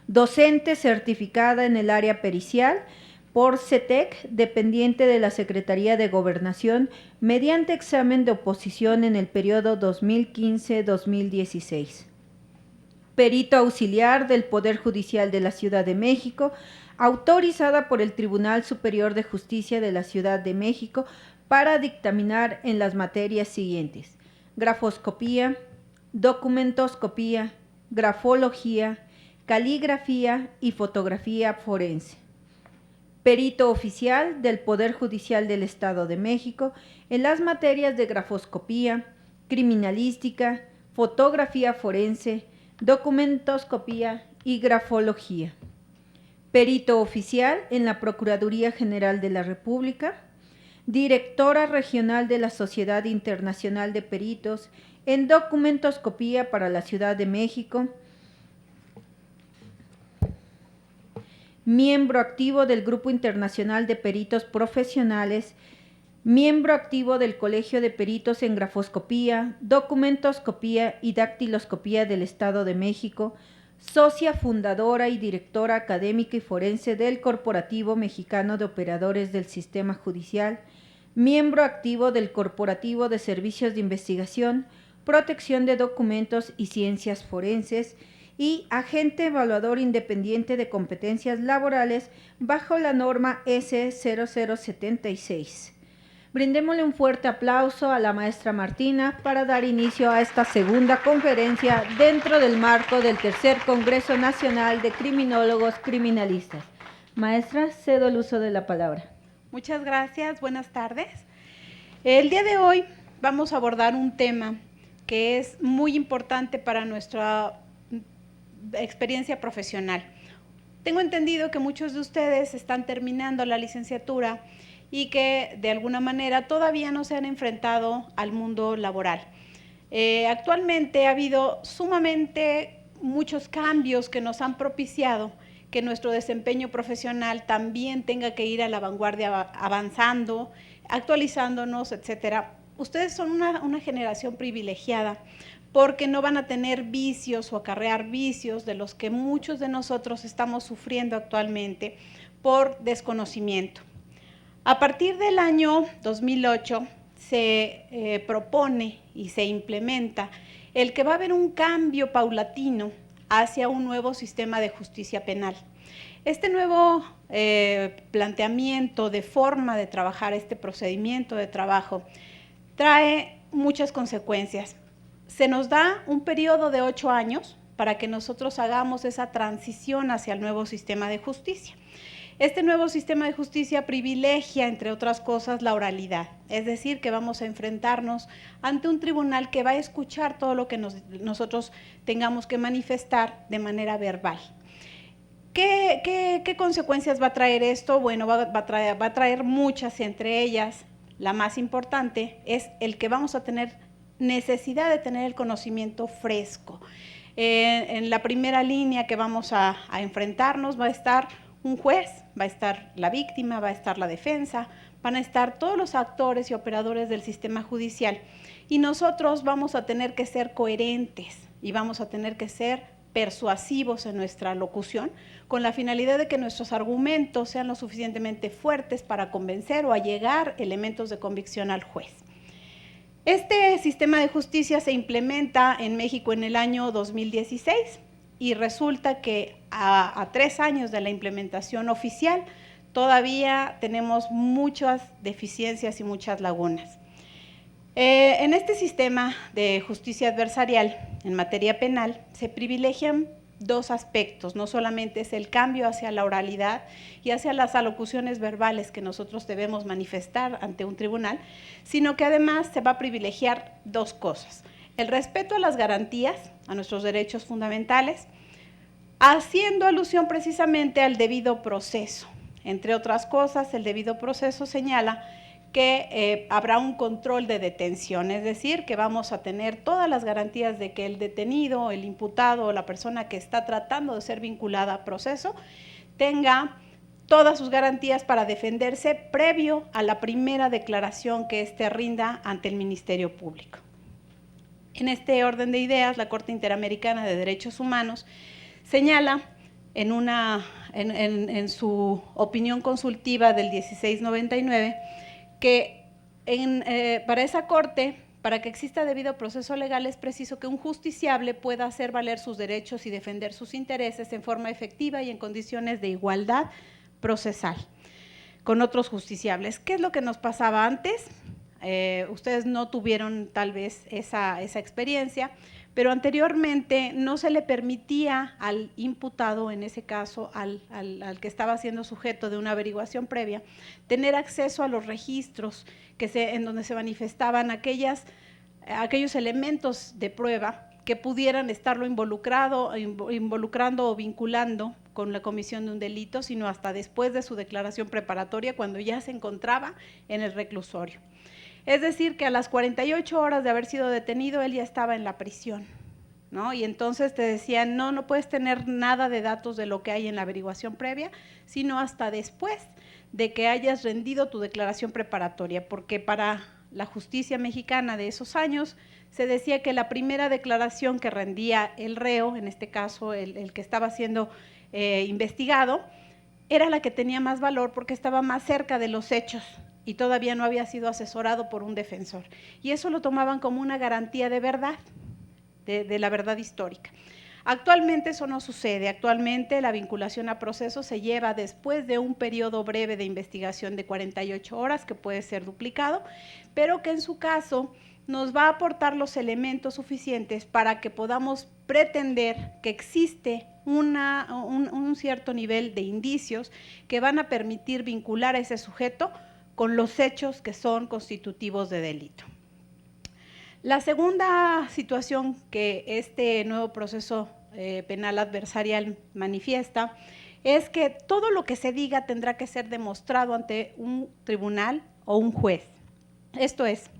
Docente certificada en el área pericial por CETEC, dependiente de la Secretaría de Gobernación, mediante examen de oposición en el periodo 2015-2016. Perito auxiliar del Poder Judicial de la Ciudad de México, autorizada por el Tribunal Superior de Justicia de la Ciudad de México para dictaminar en las materias siguientes: grafoscopía, documentoscopía, grafología, caligrafía y fotografía forense. Perito oficial del Poder Judicial del Estado de México en las materias de grafoscopía, criminalística, fotografía forense, documentoscopía y grafología. Perito oficial en la Procuraduría General de la República, directora regional de la Sociedad Internacional de Peritos en documentoscopía para la Ciudad de México, miembro activo del Grupo Internacional de Peritos Profesionales, miembro activo del Colegio de Peritos en Grafoscopía, Documentoscopía y Dactiloscopía del Estado de México, socia fundadora y directora académica y forense del Corporativo Mexicano de Operadores del Sistema Judicial, miembro activo del Corporativo de Servicios de Investigación, Protección de Documentos y Ciencias Forenses, y agente evaluador independiente de competencias laborales bajo la norma S0076. Brindémosle un fuerte aplauso a la maestra Martina para dar inicio a esta segunda conferencia dentro del marco del tercer Congreso Nacional de Criminólogos Criminalistas. Maestra, cedo el uso de la palabra. Muchas gracias, buenas tardes. El día de hoy vamos a abordar un tema que es muy importante para nuestra experiencia profesional. Tengo entendido que muchos de ustedes están terminando la licenciatura y que de alguna manera todavía no se han enfrentado al mundo laboral. Actualmente ha habido sumamente muchos cambios que nos han propiciado que nuestro desempeño profesional también tenga que ir a la vanguardia, avanzando, actualizándonos, etcétera. Ustedes son una generación privilegiada porque no van a tener vicios o acarrear vicios de los que muchos de nosotros estamos sufriendo actualmente por desconocimiento. A partir del año 2008 se propone y se implementa el que va a haber un cambio paulatino hacia un nuevo sistema de justicia penal. Este nuevo planteamiento de forma de trabajar, este procedimiento de trabajo, trae muchas consecuencias. Se nos da un periodo de 8 años para que nosotros hagamos esa transición hacia el nuevo sistema de justicia. Este nuevo sistema de justicia privilegia, entre otras cosas, la oralidad, es decir, que vamos a enfrentarnos ante un tribunal que va a escuchar todo lo que nosotros tengamos que manifestar de manera verbal. ¿Qué consecuencias va a traer esto? Bueno, va a traer muchas, entre ellas, la más importante es el que vamos a tener necesidad de tener el conocimiento fresco. En la primera línea que vamos a enfrentarnos va a estar un juez, va a estar la víctima, va a estar la defensa, van a estar todos los actores y operadores del sistema judicial y nosotros vamos a tener que ser coherentes y vamos a tener que ser persuasivos en nuestra locución con la finalidad de que nuestros argumentos sean lo suficientemente fuertes para convencer o allegar elementos de convicción al juez. Este sistema de justicia se implementa en México en el año 2016 y resulta que a 3 años de la implementación oficial todavía tenemos muchas deficiencias y muchas lagunas. En este sistema de justicia adversarial en materia penal se privilegian 2 aspectos, no solamente es el cambio hacia la oralidad y hacia las alocuciones verbales que nosotros debemos manifestar ante un tribunal, sino que además se va a privilegiar 2 cosas, el respeto a las garantías, a nuestros derechos fundamentales, haciendo alusión precisamente al debido proceso. Entre otras cosas, el debido proceso señala que habrá un control de detención, es decir, que vamos a tener todas las garantías de que el detenido, el imputado o la persona que está tratando de ser vinculada a proceso tenga todas sus garantías para defenderse previo a la primera declaración que éste rinda ante el Ministerio Público. En este orden de ideas, la Corte Interamericana de Derechos Humanos señala en su opinión consultiva del 1699 que para esa Corte, para que exista debido proceso legal, es preciso que un justiciable pueda hacer valer sus derechos y defender sus intereses en forma efectiva y en condiciones de igualdad procesal con otros justiciables. ¿Qué es lo que nos pasaba antes? Ustedes no tuvieron tal vez esa experiencia, pero anteriormente no se le permitía al imputado, en ese caso al que estaba siendo sujeto de una averiguación previa, tener acceso a los registros en donde se manifestaban aquellos elementos de prueba que pudieran estarlo involucrando o vinculando con la comisión de un delito, sino hasta después de su declaración preparatoria, cuando ya se encontraba en el reclusorio. Es decir, que a las 48 horas de haber sido detenido, él ya estaba en la prisión, ¿no? Y entonces te decían, no puedes tener nada de datos de lo que hay en la averiguación previa, sino hasta después de que hayas rendido tu declaración preparatoria, porque para la justicia mexicana de esos años se decía que la primera declaración que rendía el reo, en este caso el que estaba siendo investigado, era la que tenía más valor porque estaba más cerca de los hechos y todavía no había sido asesorado por un defensor. Y eso lo tomaban como una garantía de verdad, de la verdad histórica. Actualmente eso no sucede. Actualmente la vinculación a proceso se lleva después de un periodo breve de investigación de 48 horas, que puede ser duplicado, pero que en su caso nos va a aportar los elementos suficientes para que podamos pretender que existe un cierto nivel de indicios que van a permitir vincular a ese sujeto con los hechos que son constitutivos de delito. La segunda situación que este nuevo proceso penal adversarial manifiesta es que todo lo que se diga tendrá que ser demostrado ante un tribunal o un juez. Esto es,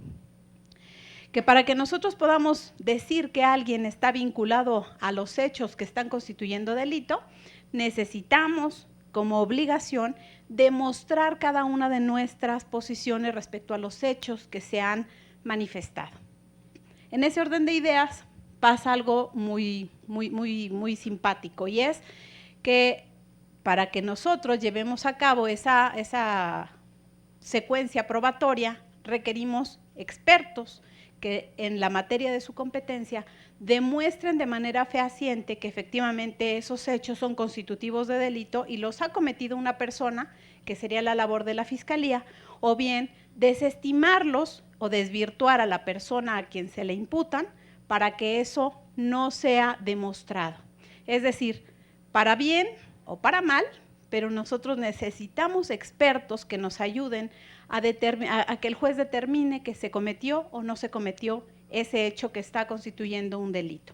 que para que nosotros podamos decir que alguien está vinculado a los hechos que están constituyendo delito, necesitamos como obligación demostrar cada una de nuestras posiciones respecto a los hechos que se han manifestado. En ese orden de ideas pasa algo muy simpático, y es que para que nosotros llevemos a cabo esa secuencia probatoria requerimos expertos que en la materia de su competencia demuestren de manera fehaciente que efectivamente esos hechos son constitutivos de delito y los ha cometido una persona, que sería la labor de la Fiscalía, o bien desestimarlos o desvirtuar a la persona a quien se le imputan para que eso no sea demostrado. Es decir, para bien o para mal, pero nosotros necesitamos expertos que nos ayuden a que el juez determine que se cometió o no se cometió ese hecho que está constituyendo un delito.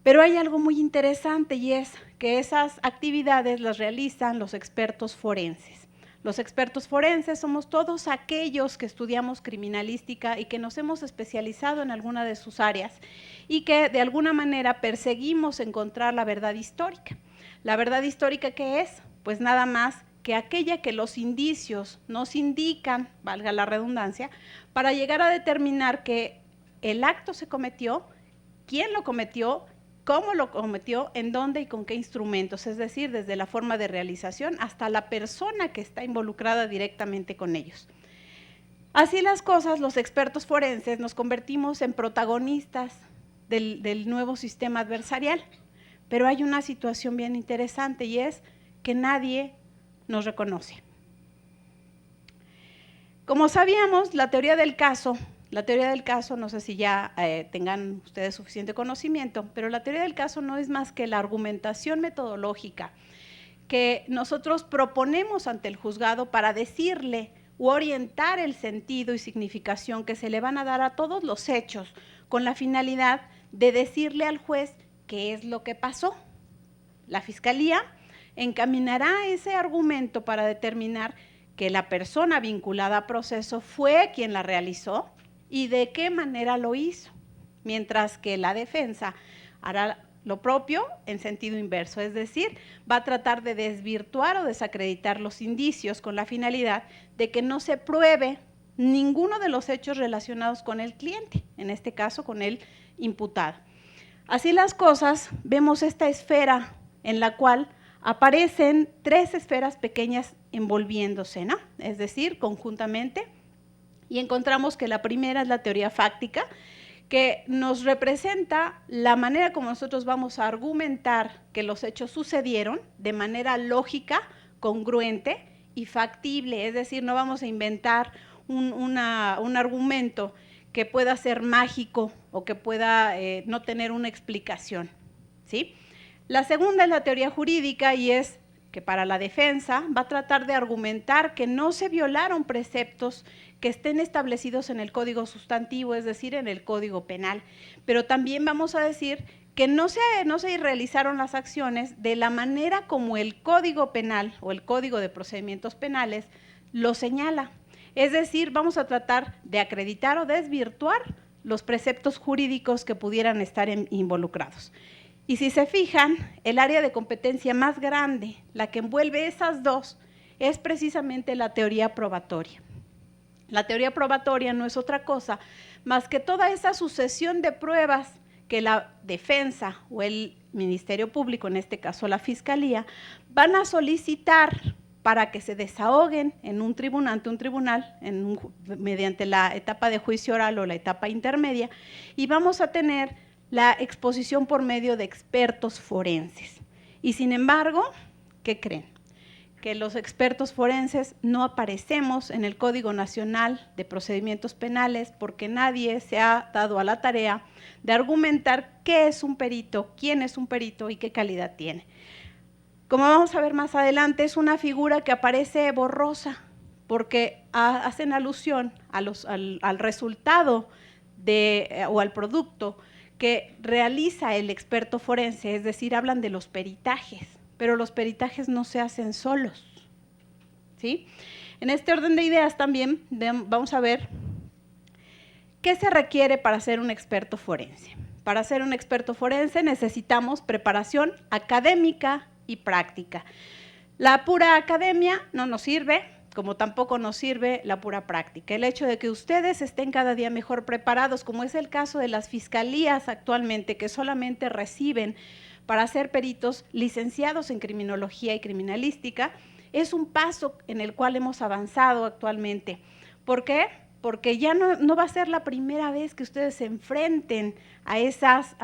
Pero hay algo muy interesante, y es que esas actividades las realizan los expertos forenses. Los expertos forenses somos todos aquellos que estudiamos criminalística y que nos hemos especializado en alguna de sus áreas y que de alguna manera perseguimos encontrar la verdad histórica. ¿La verdad histórica qué es? Pues nada más que aquella que los indicios nos indican, valga la redundancia, para llegar a determinar que el acto se cometió, quién lo cometió, cómo lo cometió, en dónde y con qué instrumentos, es decir, desde la forma de realización hasta la persona que está involucrada directamente con ellos. Así las cosas, los expertos forenses nos convertimos en protagonistas del nuevo sistema adversarial, pero hay una situación bien interesante, y es que nadie nos reconoce. Como sabíamos, la teoría del caso, no sé si ya tengan ustedes suficiente conocimiento, pero la teoría del caso no es más que la argumentación metodológica que nosotros proponemos ante el juzgado para decirle u orientar el sentido y significación que se le van a dar a todos los hechos, con la finalidad de decirle al juez qué es lo que pasó. La Fiscalía encaminará ese argumento para determinar que la persona vinculada a proceso fue quien la realizó y de qué manera lo hizo, mientras que la defensa hará lo propio en sentido inverso, es decir, va a tratar de desvirtuar o desacreditar los indicios con la finalidad de que no se pruebe ninguno de los hechos relacionados con el cliente, en este caso con el imputado. Así las cosas, vemos esta esfera en la cual aparecen 3 esferas pequeñas envolviéndose, ¿no? Es decir, conjuntamente, y encontramos que la primera es la teoría fáctica, que nos representa la manera como nosotros vamos a argumentar que los hechos sucedieron de manera lógica, congruente y factible, es decir, no vamos a inventar un argumento que pueda ser mágico o que pueda no tener una explicación, ¿sí? La segunda es la teoría jurídica y es que para la defensa va a tratar de argumentar que no se violaron preceptos que estén establecidos en el Código Sustantivo, es decir, en el Código Penal, pero también vamos a decir que no se realizaron las acciones de la manera como el Código Penal o el Código de Procedimientos Penales lo señala. Es decir, vamos a tratar de acreditar o desvirtuar los preceptos jurídicos que pudieran estar involucrados. Y si se fijan, el área de competencia más grande, la que envuelve esas dos, es precisamente la teoría probatoria. La teoría probatoria no es otra cosa más que toda esa sucesión de pruebas que la defensa o el Ministerio Público, en este caso la Fiscalía, van a solicitar para que se desahoguen en un tribunal, ante un tribunal, mediante la etapa de juicio oral o la etapa intermedia, y vamos a tener la exposición por medio de expertos forenses. Y sin embargo, ¿qué creen? Que los expertos forenses no aparecemos en el Código Nacional de Procedimientos Penales porque nadie se ha dado a la tarea de argumentar qué es un perito, quién es un perito y qué calidad tiene. Como vamos a ver más adelante, es una figura que aparece borrosa porque hacen alusión al resultado o al producto que realiza el experto forense, es decir, hablan de los peritajes, pero los peritajes no se hacen solos, ¿sí? En este orden de ideas también vamos a ver qué se requiere para ser un experto forense. Para ser un experto forense necesitamos preparación académica y práctica. La pura academia no nos sirve, como tampoco nos sirve la pura práctica. El hecho de que ustedes estén cada día mejor preparados, como es el caso de las fiscalías actualmente, que solamente reciben para ser peritos licenciados en criminología y criminalística, es un paso en el cual hemos avanzado actualmente. ¿Por qué? Porque ya no va a ser la primera vez que ustedes se enfrenten a esos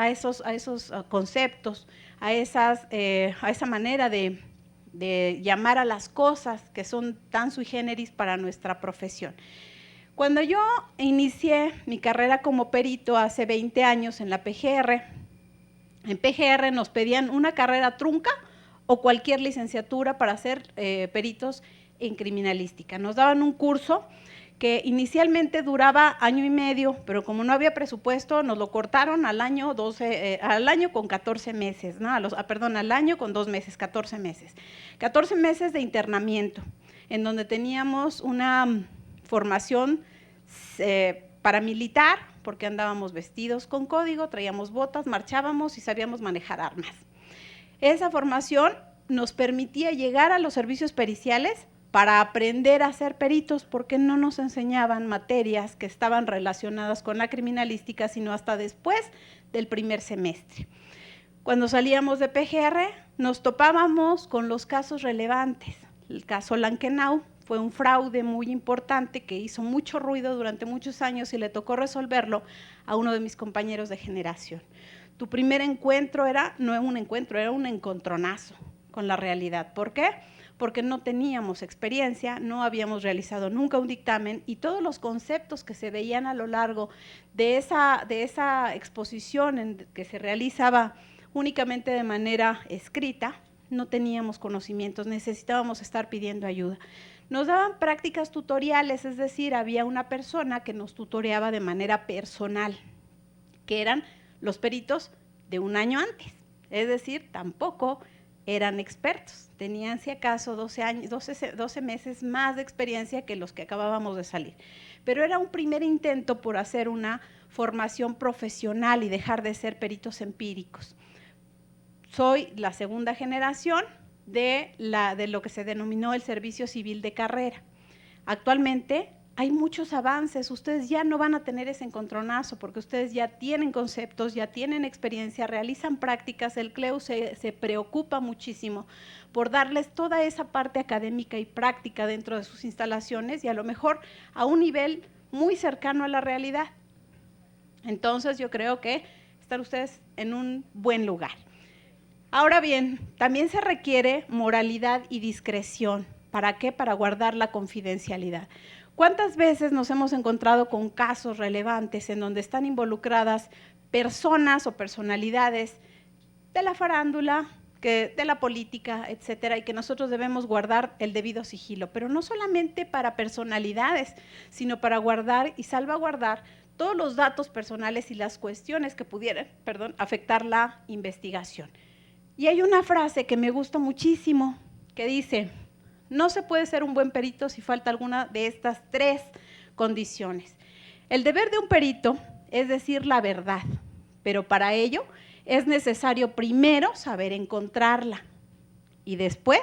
conceptos, a esa manera de llamar a las cosas que son tan sui generis para nuestra profesión. Cuando yo inicié mi carrera como perito hace 20 años en la PGR, en PGR nos pedían una carrera trunca o cualquier licenciatura para ser peritos en criminalística. Nos daban un curso que inicialmente duraba año y medio, pero como no había presupuesto, nos lo cortaron al año con 14 meses, ¿no? Al año con 2 meses, 14 meses. 14 meses de internamiento, en donde teníamos una formación paramilitar, porque andábamos vestidos con código, traíamos botas, marchábamos y sabíamos manejar armas. Esa formación nos permitía llegar a los servicios periciales para aprender a ser peritos, porque no nos enseñaban materias que estaban relacionadas con la criminalística, sino hasta después del primer semestre. Cuando salíamos de PGR, nos topábamos con los casos relevantes. El caso Lankenau fue un fraude muy importante que hizo mucho ruido durante muchos años y le tocó resolverlo a uno de mis compañeros de generación. Tu primer encuentro no era un encuentro, era un encontronazo con la realidad. ¿Por qué? Porque no teníamos experiencia, no habíamos realizado nunca un dictamen y todos los conceptos que se veían a lo largo de esa exposición que se realizaba únicamente de manera escrita, no teníamos conocimientos, necesitábamos estar pidiendo ayuda. Nos daban prácticas tutoriales, es decir, había una persona que nos tutoreaba de manera personal, que eran los peritos de un año antes, es decir, tampoco eran expertos, tenían si acaso 12 meses más de experiencia que los que acabábamos de salir. Pero era un primer intento por hacer una formación profesional y dejar de ser peritos empíricos. Soy la segunda generación de lo que se denominó el servicio civil de carrera. Actualmente hay muchos avances, ustedes ya no van a tener ese encontronazo porque ustedes ya tienen conceptos, ya tienen experiencia, realizan prácticas, el CLEU se preocupa muchísimo por darles toda esa parte académica y práctica dentro de sus instalaciones y a lo mejor a un nivel muy cercano a la realidad. Entonces yo creo que están ustedes en un buen lugar. Ahora bien, también se requiere moralidad y discreción. ¿Para qué? Para guardar la confidencialidad. ¿Cuántas veces nos hemos encontrado con casos relevantes en donde están involucradas personas o personalidades de la farándula, de la política, etcétera, y que nosotros debemos guardar el debido sigilo? Pero no solamente para personalidades, sino para guardar y salvaguardar todos los datos personales y las cuestiones que pudieran, afectar la investigación. Y hay una frase que me gusta muchísimo que dice: no se puede ser un buen perito si falta alguna de estas 3 condiciones. El deber de un perito es decir la verdad, pero para ello es necesario primero saber encontrarla y después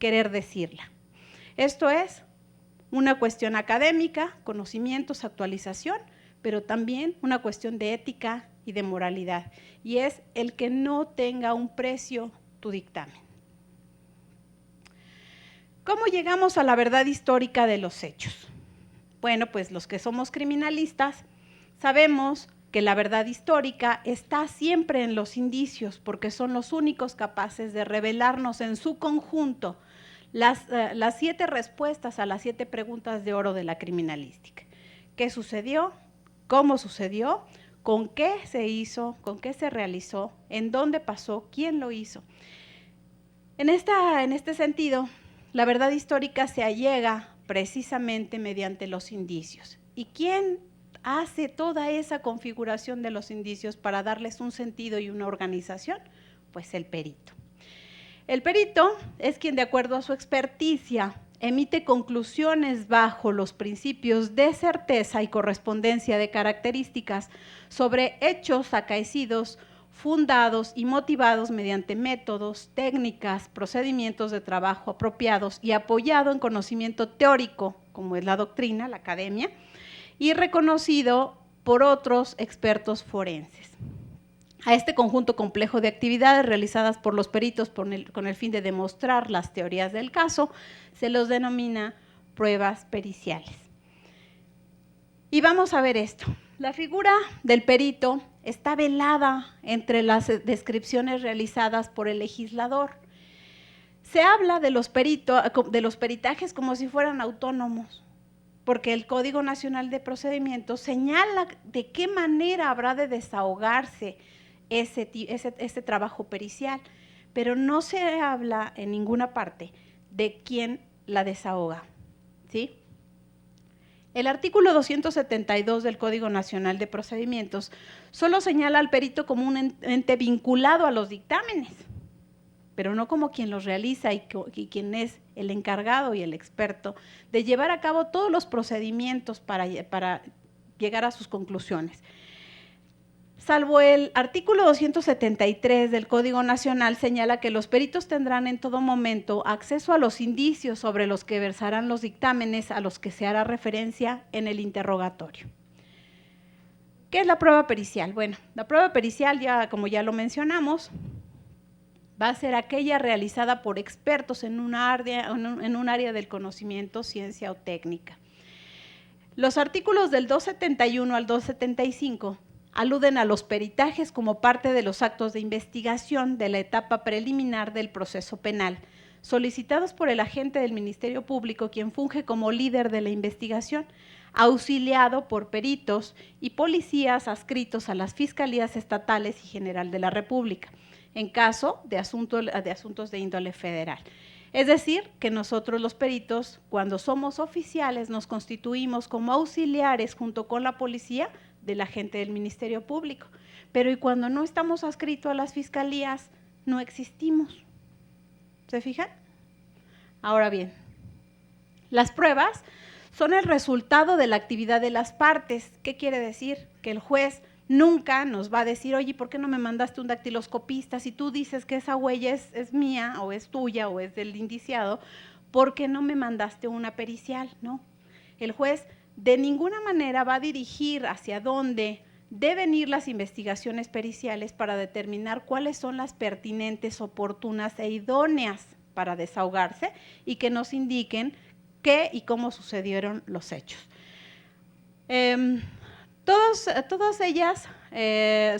querer decirla. Esto es una cuestión académica, conocimientos, actualización, pero también una cuestión de ética y de moralidad, y es el que no tenga un precio tu dictamen. ¿Cómo llegamos a la verdad histórica de los hechos? Bueno, pues los que somos criminalistas sabemos que la verdad histórica está siempre en los indicios, porque son los únicos capaces de revelarnos en su conjunto las 7 respuestas a las 7 preguntas de oro de la criminalística. ¿Qué sucedió? ¿Cómo sucedió? ¿Con qué se hizo? ¿Con qué se realizó? ¿En dónde pasó? ¿Quién lo hizo? En este sentido, la verdad histórica se allega precisamente mediante los indicios. ¿Y quién hace toda esa configuración de los indicios para darles un sentido y una organización? Pues el perito. El perito es quien, de acuerdo a su experticia, emite conclusiones bajo los principios de certeza y correspondencia de características sobre hechos acaecidos, fundados y motivados mediante métodos, técnicas, procedimientos de trabajo apropiados y apoyado en conocimiento teórico, como es la doctrina, la academia, y reconocido por otros expertos forenses. A este conjunto complejo de actividades realizadas por los peritos con el fin de demostrar las teorías del caso, se los denomina pruebas periciales. Y vamos a ver esto. La figura del perito está velada entre las descripciones realizadas por el legislador. Se habla de los peritajes como si fueran autónomos, porque el Código Nacional de Procedimientos señala de qué manera habrá de desahogarse ese trabajo pericial, pero no se habla en ninguna parte de quién la desahoga, ¿sí? El artículo 272 del Código Nacional de Procedimientos solo señala al perito como un ente vinculado a los dictámenes, pero no como quien los realiza y quien es el encargado y el experto de llevar a cabo todos los procedimientos para llegar a sus conclusiones. Salvo el artículo 273 del Código Nacional, señala que los peritos tendrán en todo momento acceso a los indicios sobre los que versarán los dictámenes a los que se hará referencia en el interrogatorio. ¿Qué es la prueba pericial? Bueno, la prueba pericial, como ya lo mencionamos, va a ser aquella realizada por expertos en un área del conocimiento, ciencia o técnica. Los artículos del 271 al 275 aluden a los peritajes como parte de los actos de investigación de la etapa preliminar del proceso penal, solicitados por el agente del Ministerio Público, quien funge como líder de la investigación, auxiliado por peritos y policías adscritos a las Fiscalías Estatales y General de la República, en caso de asuntos de índole federal. Es decir, que nosotros los peritos, cuando somos oficiales, nos constituimos como auxiliares junto con la policía del agente del Ministerio Público, pero y cuando no estamos adscritos a las fiscalías, no existimos. ¿Se fijan? Ahora bien, las pruebas son el resultado de la actividad de las partes. ¿Qué quiere decir? Que el juez nunca nos va a decir: oye, ¿por qué no me mandaste un dactiloscopista? Si tú dices que esa huella es mía, o es tuya, o es del indiciado, ¿por qué no me mandaste una pericial? ¿No? El juez de ninguna manera va a dirigir hacia dónde deben ir las investigaciones periciales para determinar cuáles son las pertinentes, oportunas e idóneas para desahogarse y que nos indiquen qué y cómo sucedieron los hechos. Todas ellas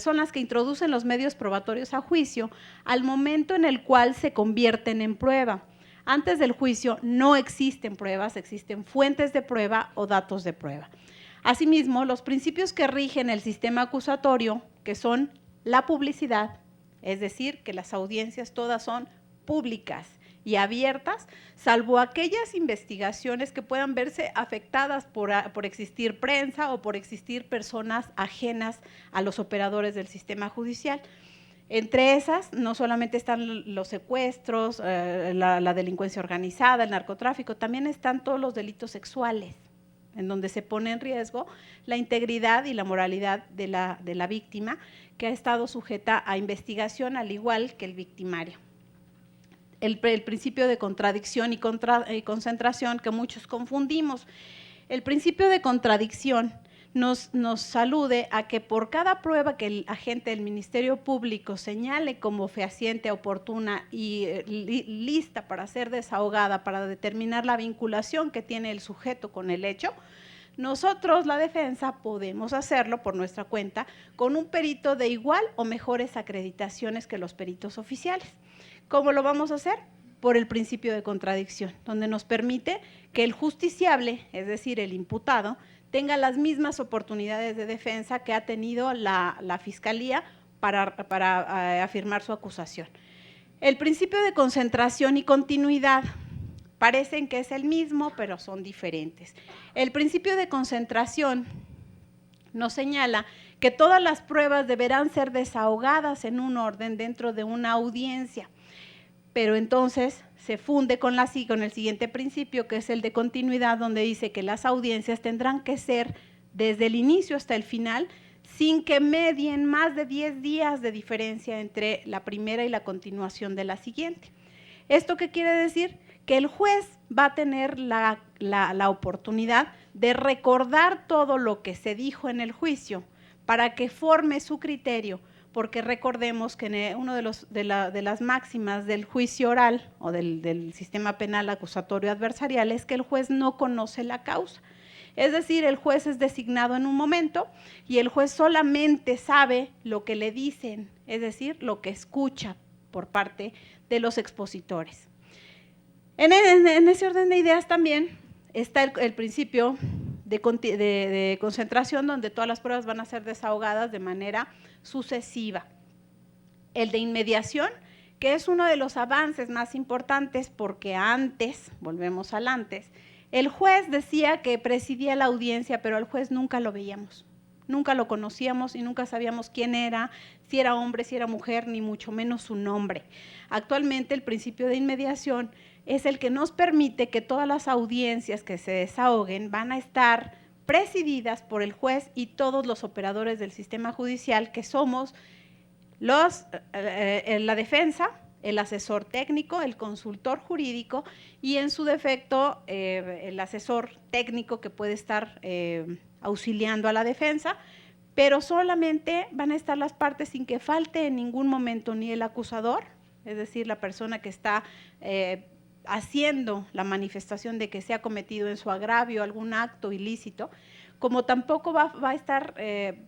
son las que introducen los medios probatorios a juicio al momento en el cual se convierten en prueba. Antes del juicio no existen pruebas, existen fuentes de prueba o datos de prueba. Asimismo, los principios que rigen el sistema acusatorio, que son la publicidad, es decir, que las audiencias todas son públicas y abiertas, salvo aquellas investigaciones que puedan verse afectadas por existir prensa o por existir personas ajenas a los operadores del sistema judicial. Entre esas, no solamente están los secuestros, la delincuencia organizada, el narcotráfico, también están todos los delitos sexuales, en donde se pone en riesgo la integridad y la moralidad de la víctima, que ha estado sujeta a investigación al igual que el victimario. El principio de contradicción y concentración que muchos confundimos. El principio de contradicción nos alude a que por cada prueba que el agente del Ministerio Público señale como fehaciente, oportuna y lista para ser desahogada, para determinar la vinculación que tiene el sujeto con el hecho, nosotros, la defensa, podemos hacerlo por nuestra cuenta con un perito de igual o mejores acreditaciones que los peritos oficiales. ¿Cómo lo vamos a hacer? Por el principio de contradicción, donde nos permite que el justiciable, es decir, el imputado, tenga las mismas oportunidades de defensa que ha tenido la Fiscalía para afirmar su acusación. El principio de concentración y continuidad parecen que es el mismo, pero son diferentes. El principio de concentración nos señala que todas las pruebas deberán ser desahogadas en un orden dentro de una audiencia, pero entonces se funde con el siguiente principio, que es el de continuidad, donde dice que las audiencias tendrán que ser desde el inicio hasta el final, sin que medien más de 10 días de diferencia entre la primera y la continuación de la siguiente. ¿Esto qué quiere decir? Que el juez va a tener la oportunidad de recordar todo lo que se dijo en el juicio para que forme su criterio, porque recordemos que uno de las máximas del juicio oral o del sistema penal acusatorio adversarial es que el juez no conoce la causa. Es decir, el juez es designado en un momento y el juez solamente sabe lo que le dicen, es decir, lo que escucha por parte de los expositores. En ese orden de ideas también está el principio de concentración, donde todas las pruebas van a ser desahogadas de manera sucesiva. El de inmediación, que es uno de los avances más importantes, porque antes, volvemos al antes, el juez decía que presidía la audiencia, pero al juez nunca lo veíamos, nunca lo conocíamos y nunca sabíamos quién era, si era hombre, si era mujer, ni mucho menos su nombre. Actualmente el principio de inmediación es el que nos permite que todas las audiencias que se desahoguen van a estar presididas por el juez y todos los operadores del sistema judicial, que somos la defensa, el asesor técnico, el consultor jurídico y en su defecto el asesor técnico que puede estar auxiliando a la defensa, pero solamente van a estar las partes sin que falte en ningún momento ni el acusador, es decir, la persona que está haciendo la manifestación de que se ha cometido en su agravio algún acto ilícito, como tampoco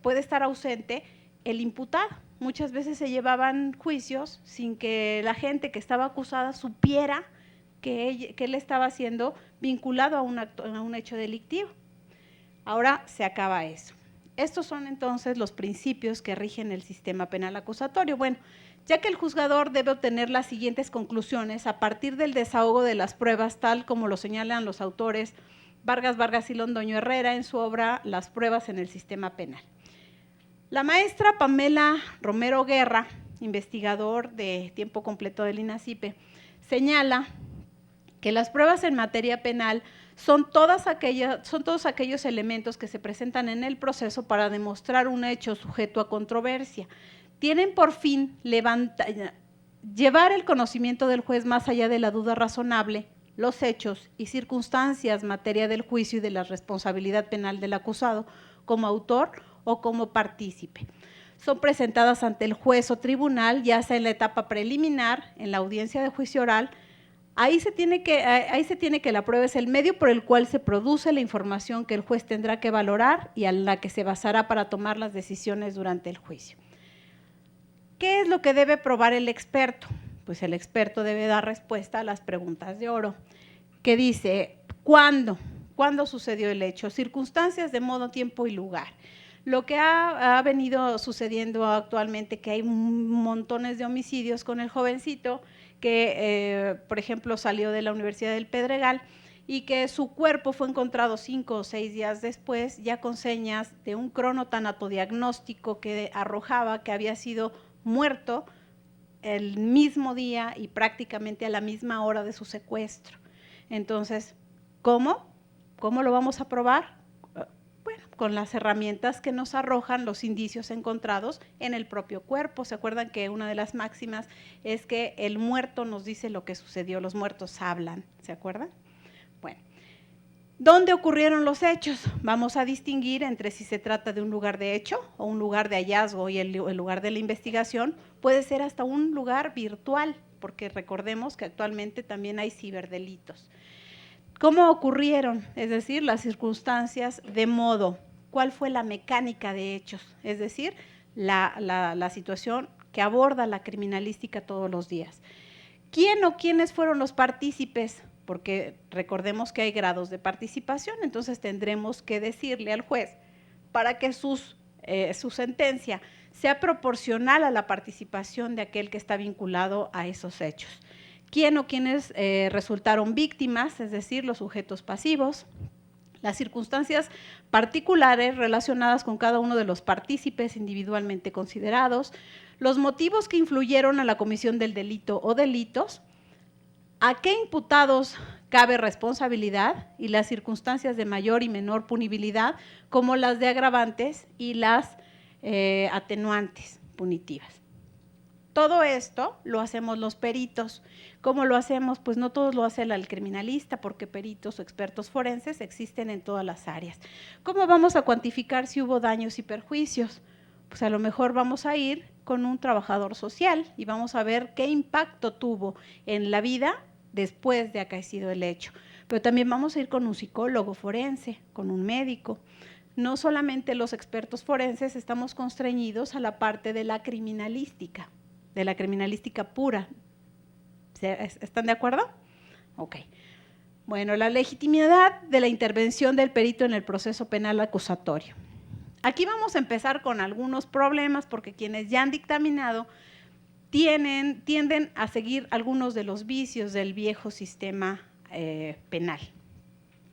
puede estar ausente el imputado. Muchas veces se llevaban juicios sin que la gente que estaba acusada supiera que él estaba siendo vinculado a un hecho delictivo. Ahora se acaba eso. Estos son entonces los principios que rigen el sistema penal acusatorio. Bueno, ya que el juzgador debe obtener las siguientes conclusiones a partir del desahogo de las pruebas, tal como lo señalan los autores Vargas y Londoño Herrera en su obra Las pruebas en el sistema penal. La maestra Pamela Romero Guerra, investigador de tiempo completo del INACIPE, señala que las pruebas en materia penal son todos aquellos elementos que se presentan en el proceso para demostrar un hecho sujeto a controversia. Tienen por fin llevar el conocimiento del juez más allá de la duda razonable los hechos y circunstancias materia del juicio y de la responsabilidad penal del acusado como autor o como partícipe. Son presentadas ante el juez o tribunal, ya sea en la etapa preliminar, en la audiencia de juicio oral. Ahí se tiene que la prueba es el medio por el cual se produce la información que el juez tendrá que valorar y a la que se basará para tomar las decisiones durante el juicio. ¿Qué es lo que debe probar el experto? Pues el experto debe dar respuesta a las preguntas de oro, que dice, ¿cuándo? ¿Cuándo sucedió el hecho? Circunstancias de modo, tiempo y lugar. Lo que ha venido sucediendo actualmente, que hay montones de homicidios con el jovencito que, por ejemplo, salió de la Universidad del Pedregal y que su cuerpo fue encontrado 5 o 6 días después, ya con señas de un cronotanatodiagnóstico que arrojaba que había sido muerto el mismo día y prácticamente a la misma hora de su secuestro. Entonces, ¿cómo? ¿Cómo lo vamos a probar? Bueno, con las herramientas que nos arrojan los indicios encontrados en el propio cuerpo. ¿Se acuerdan que una de las máximas es que el muerto nos dice lo que sucedió, los muertos hablan? ¿Se acuerdan? Bueno, ¿dónde ocurrieron los hechos? Vamos a distinguir entre si se trata de un lugar de hecho o un lugar de hallazgo, y el lugar de la investigación puede ser hasta un lugar virtual, porque recordemos que actualmente también hay ciberdelitos. ¿Cómo ocurrieron? Es decir, las circunstancias de modo. ¿Cuál fue la mecánica de hechos? Es decir, la situación que aborda la criminalística todos los días. ¿Quién o quiénes fueron los partícipes? Porque recordemos que hay grados de participación, entonces tendremos que decirle al juez para que su sentencia sea proporcional a la participación de aquel que está vinculado a esos hechos. ¿Quién o quiénes resultaron víctimas? Es decir, los sujetos pasivos. Las circunstancias particulares relacionadas con cada uno de los partícipes individualmente considerados, los motivos que influyeron a la comisión del delito o delitos, a qué imputados cabe responsabilidad y las circunstancias de mayor y menor punibilidad, como las de agravantes y las atenuantes punitivas. Todo esto lo hacemos los peritos. ¿Cómo lo hacemos? Pues no todos lo hace el criminalista, porque peritos o expertos forenses existen en todas las áreas. ¿Cómo vamos a cuantificar si hubo daños y perjuicios? Pues a lo mejor vamos a ir con un trabajador social y vamos a ver qué impacto tuvo en la vida después de acaecido el hecho. Pero también vamos a ir con un psicólogo forense, con un médico. No solamente los expertos forenses estamos constreñidos a la parte de la criminalística pura. ¿Están de acuerdo? Ok. Bueno, la legitimidad de la intervención del perito en el proceso penal acusatorio. Aquí vamos a empezar con algunos problemas, porque quienes ya han dictaminado tienden a seguir algunos de los vicios del viejo sistema penal,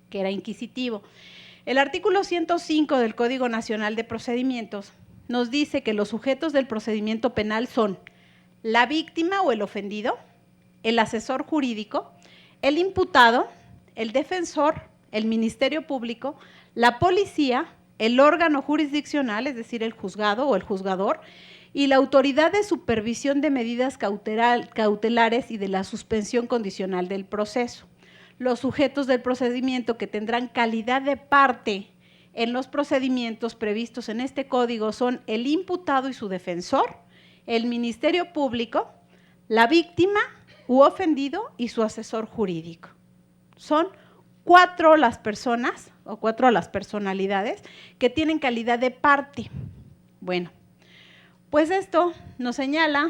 que era inquisitivo. El artículo 105 del Código Nacional de Procedimientos nos dice que los sujetos del procedimiento penal son la víctima o el ofendido, el asesor jurídico, el imputado, el defensor, el Ministerio Público, la policía, el órgano jurisdiccional, es decir, el juzgado o el juzgador, y la autoridad de supervisión de medidas cautelares y de la suspensión condicional del proceso. Los sujetos del procedimiento que tendrán calidad de parte en los procedimientos previstos en este código son el imputado y su defensor, el Ministerio Público, la víctima u ofendido y su asesor jurídico. Son 4 las personas o 4 las personalidades que tienen calidad de parte. Bueno, pues esto nos señala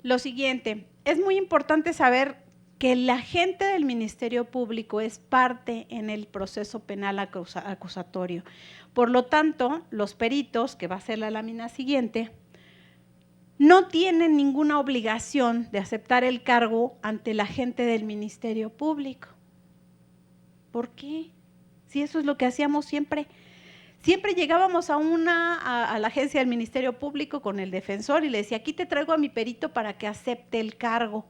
lo siguiente: es muy importante saber que el agente del Ministerio Público es parte en el proceso penal acusatorio. Por lo tanto, los peritos, que va a ser la lámina siguiente, no tienen ninguna obligación de aceptar el cargo ante el agente del Ministerio Público. ¿Por qué? Si eso es lo que hacíamos siempre. Siempre llegábamos a la agencia del Ministerio Público con el defensor y le decía, aquí te traigo a mi perito para que acepte el cargo,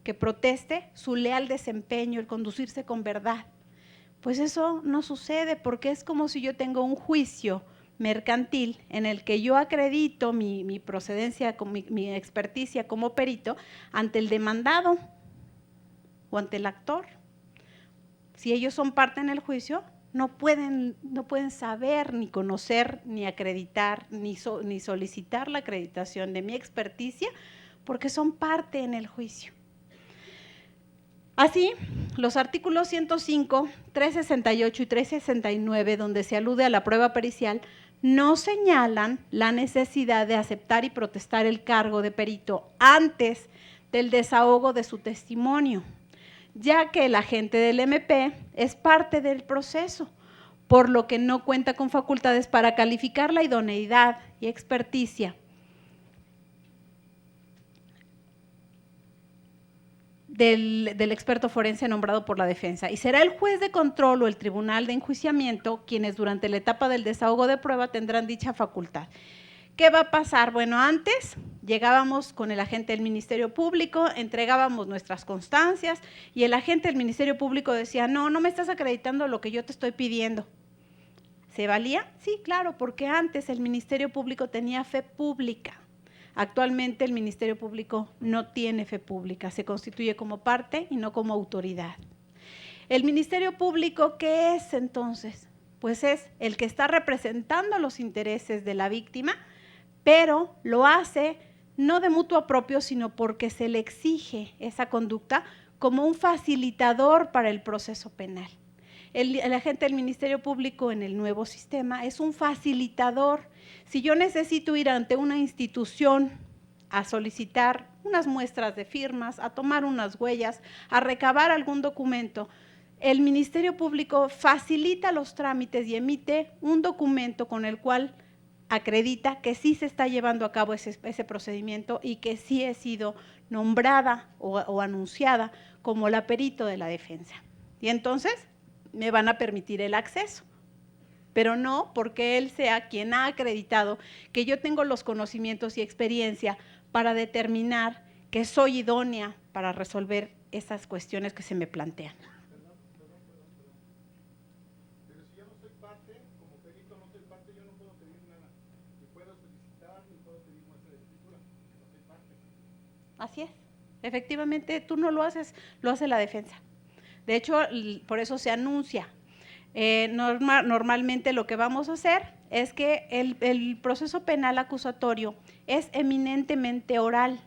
que proteste su leal desempeño, el conducirse con verdad. Pues eso no sucede, porque es como si yo tengo un juicio mercantil en el que yo acredito mi procedencia, mi experticia como perito ante el demandado. o ante el actor. Si ellos son parte en el juicio, no pueden saber, ni conocer, ni acreditar, ni solicitar la acreditación de mi experticia, porque son parte en el juicio. Así, los artículos 105, 368 y 369, donde se alude a la prueba pericial, no señalan la necesidad de aceptar y protestar el cargo de perito antes del desahogo de su testimonio, ya que el agente del MP es parte del proceso, por lo que no cuenta con facultades para calificar la idoneidad y experticia del experto forense nombrado por la defensa, y será el juez de control o el tribunal de enjuiciamiento quienes durante la etapa del desahogo de prueba tendrán dicha facultad. ¿Qué va a pasar? Bueno, antes llegábamos con el agente del Ministerio Público, entregábamos nuestras constancias y el agente del Ministerio Público decía, no me estás acreditando lo que yo te estoy pidiendo. ¿Se valía? Sí, claro, porque antes el Ministerio Público tenía fe pública. Actualmente el Ministerio Público no tiene fe pública, se constituye como parte y no como autoridad. ¿El Ministerio Público qué es entonces? Pues es el que está representando los intereses de la víctima, pero lo hace no de mutuo propio, sino porque se le exige esa conducta como un facilitador para el proceso penal. El agente del Ministerio Público en el nuevo sistema es un facilitador. Si yo necesito ir ante una institución a solicitar unas muestras de firmas, a tomar unas huellas, a recabar algún documento, el Ministerio Público facilita los trámites y emite un documento con el cual acredita que sí se está llevando a cabo ese procedimiento y que sí he sido nombrada o anunciada como la perito de la defensa. Y entonces me van a permitir el acceso, pero no porque él sea quien ha acreditado que yo tengo los conocimientos y experiencia para determinar que soy idónea para resolver esas cuestiones que se me plantean. Pero si yo no soy parte, como perito no soy parte, yo no puedo pedir nada, ni puedo solicitar, ni puedo pedir muestra de escritura, no soy parte. Así es, efectivamente tú no lo haces, lo hace la defensa. De hecho, por eso se anuncia. Normalmente lo que vamos a hacer es que el proceso penal acusatorio es eminentemente oral,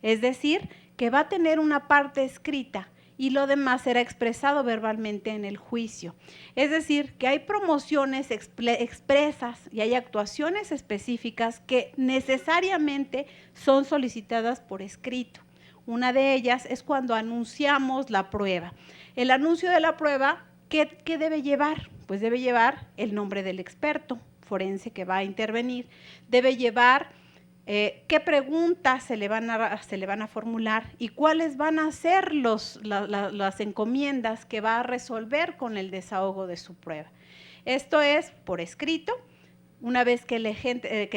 es decir, que va a tener una parte escrita y lo demás será expresado verbalmente en el juicio. Es decir, que hay promociones expresas y hay actuaciones específicas que necesariamente son solicitadas por escrito. Una de ellas es cuando anunciamos la prueba. El anuncio de la prueba, ¿qué debe llevar? Pues debe llevar el nombre del experto forense que va a intervenir, debe llevar qué preguntas se le van a formular y cuáles van a ser las encomiendas que va a resolver con el desahogo de su prueba. Esto es por escrito. Una vez que el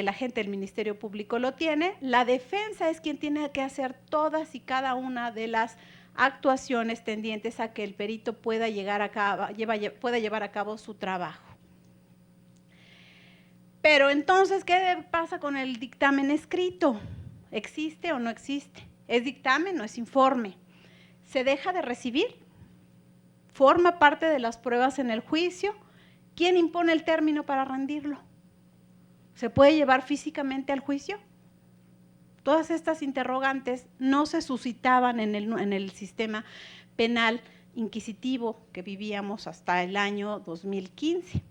agente del Ministerio Público lo tiene, la defensa es quien tiene que hacer todas y cada una de las actuaciones tendientes a que el perito pueda llevar a cabo su trabajo. Pero entonces, ¿qué pasa con el dictamen escrito? ¿Existe o no existe? ¿Es dictamen o es informe? ¿Se deja de recibir? ¿Forma parte de las pruebas en el juicio? ¿Quién impone el término para rendirlo? ¿Se puede llevar físicamente al juicio? Todas estas interrogantes no se suscitaban en el sistema penal inquisitivo que vivíamos hasta el año 2015,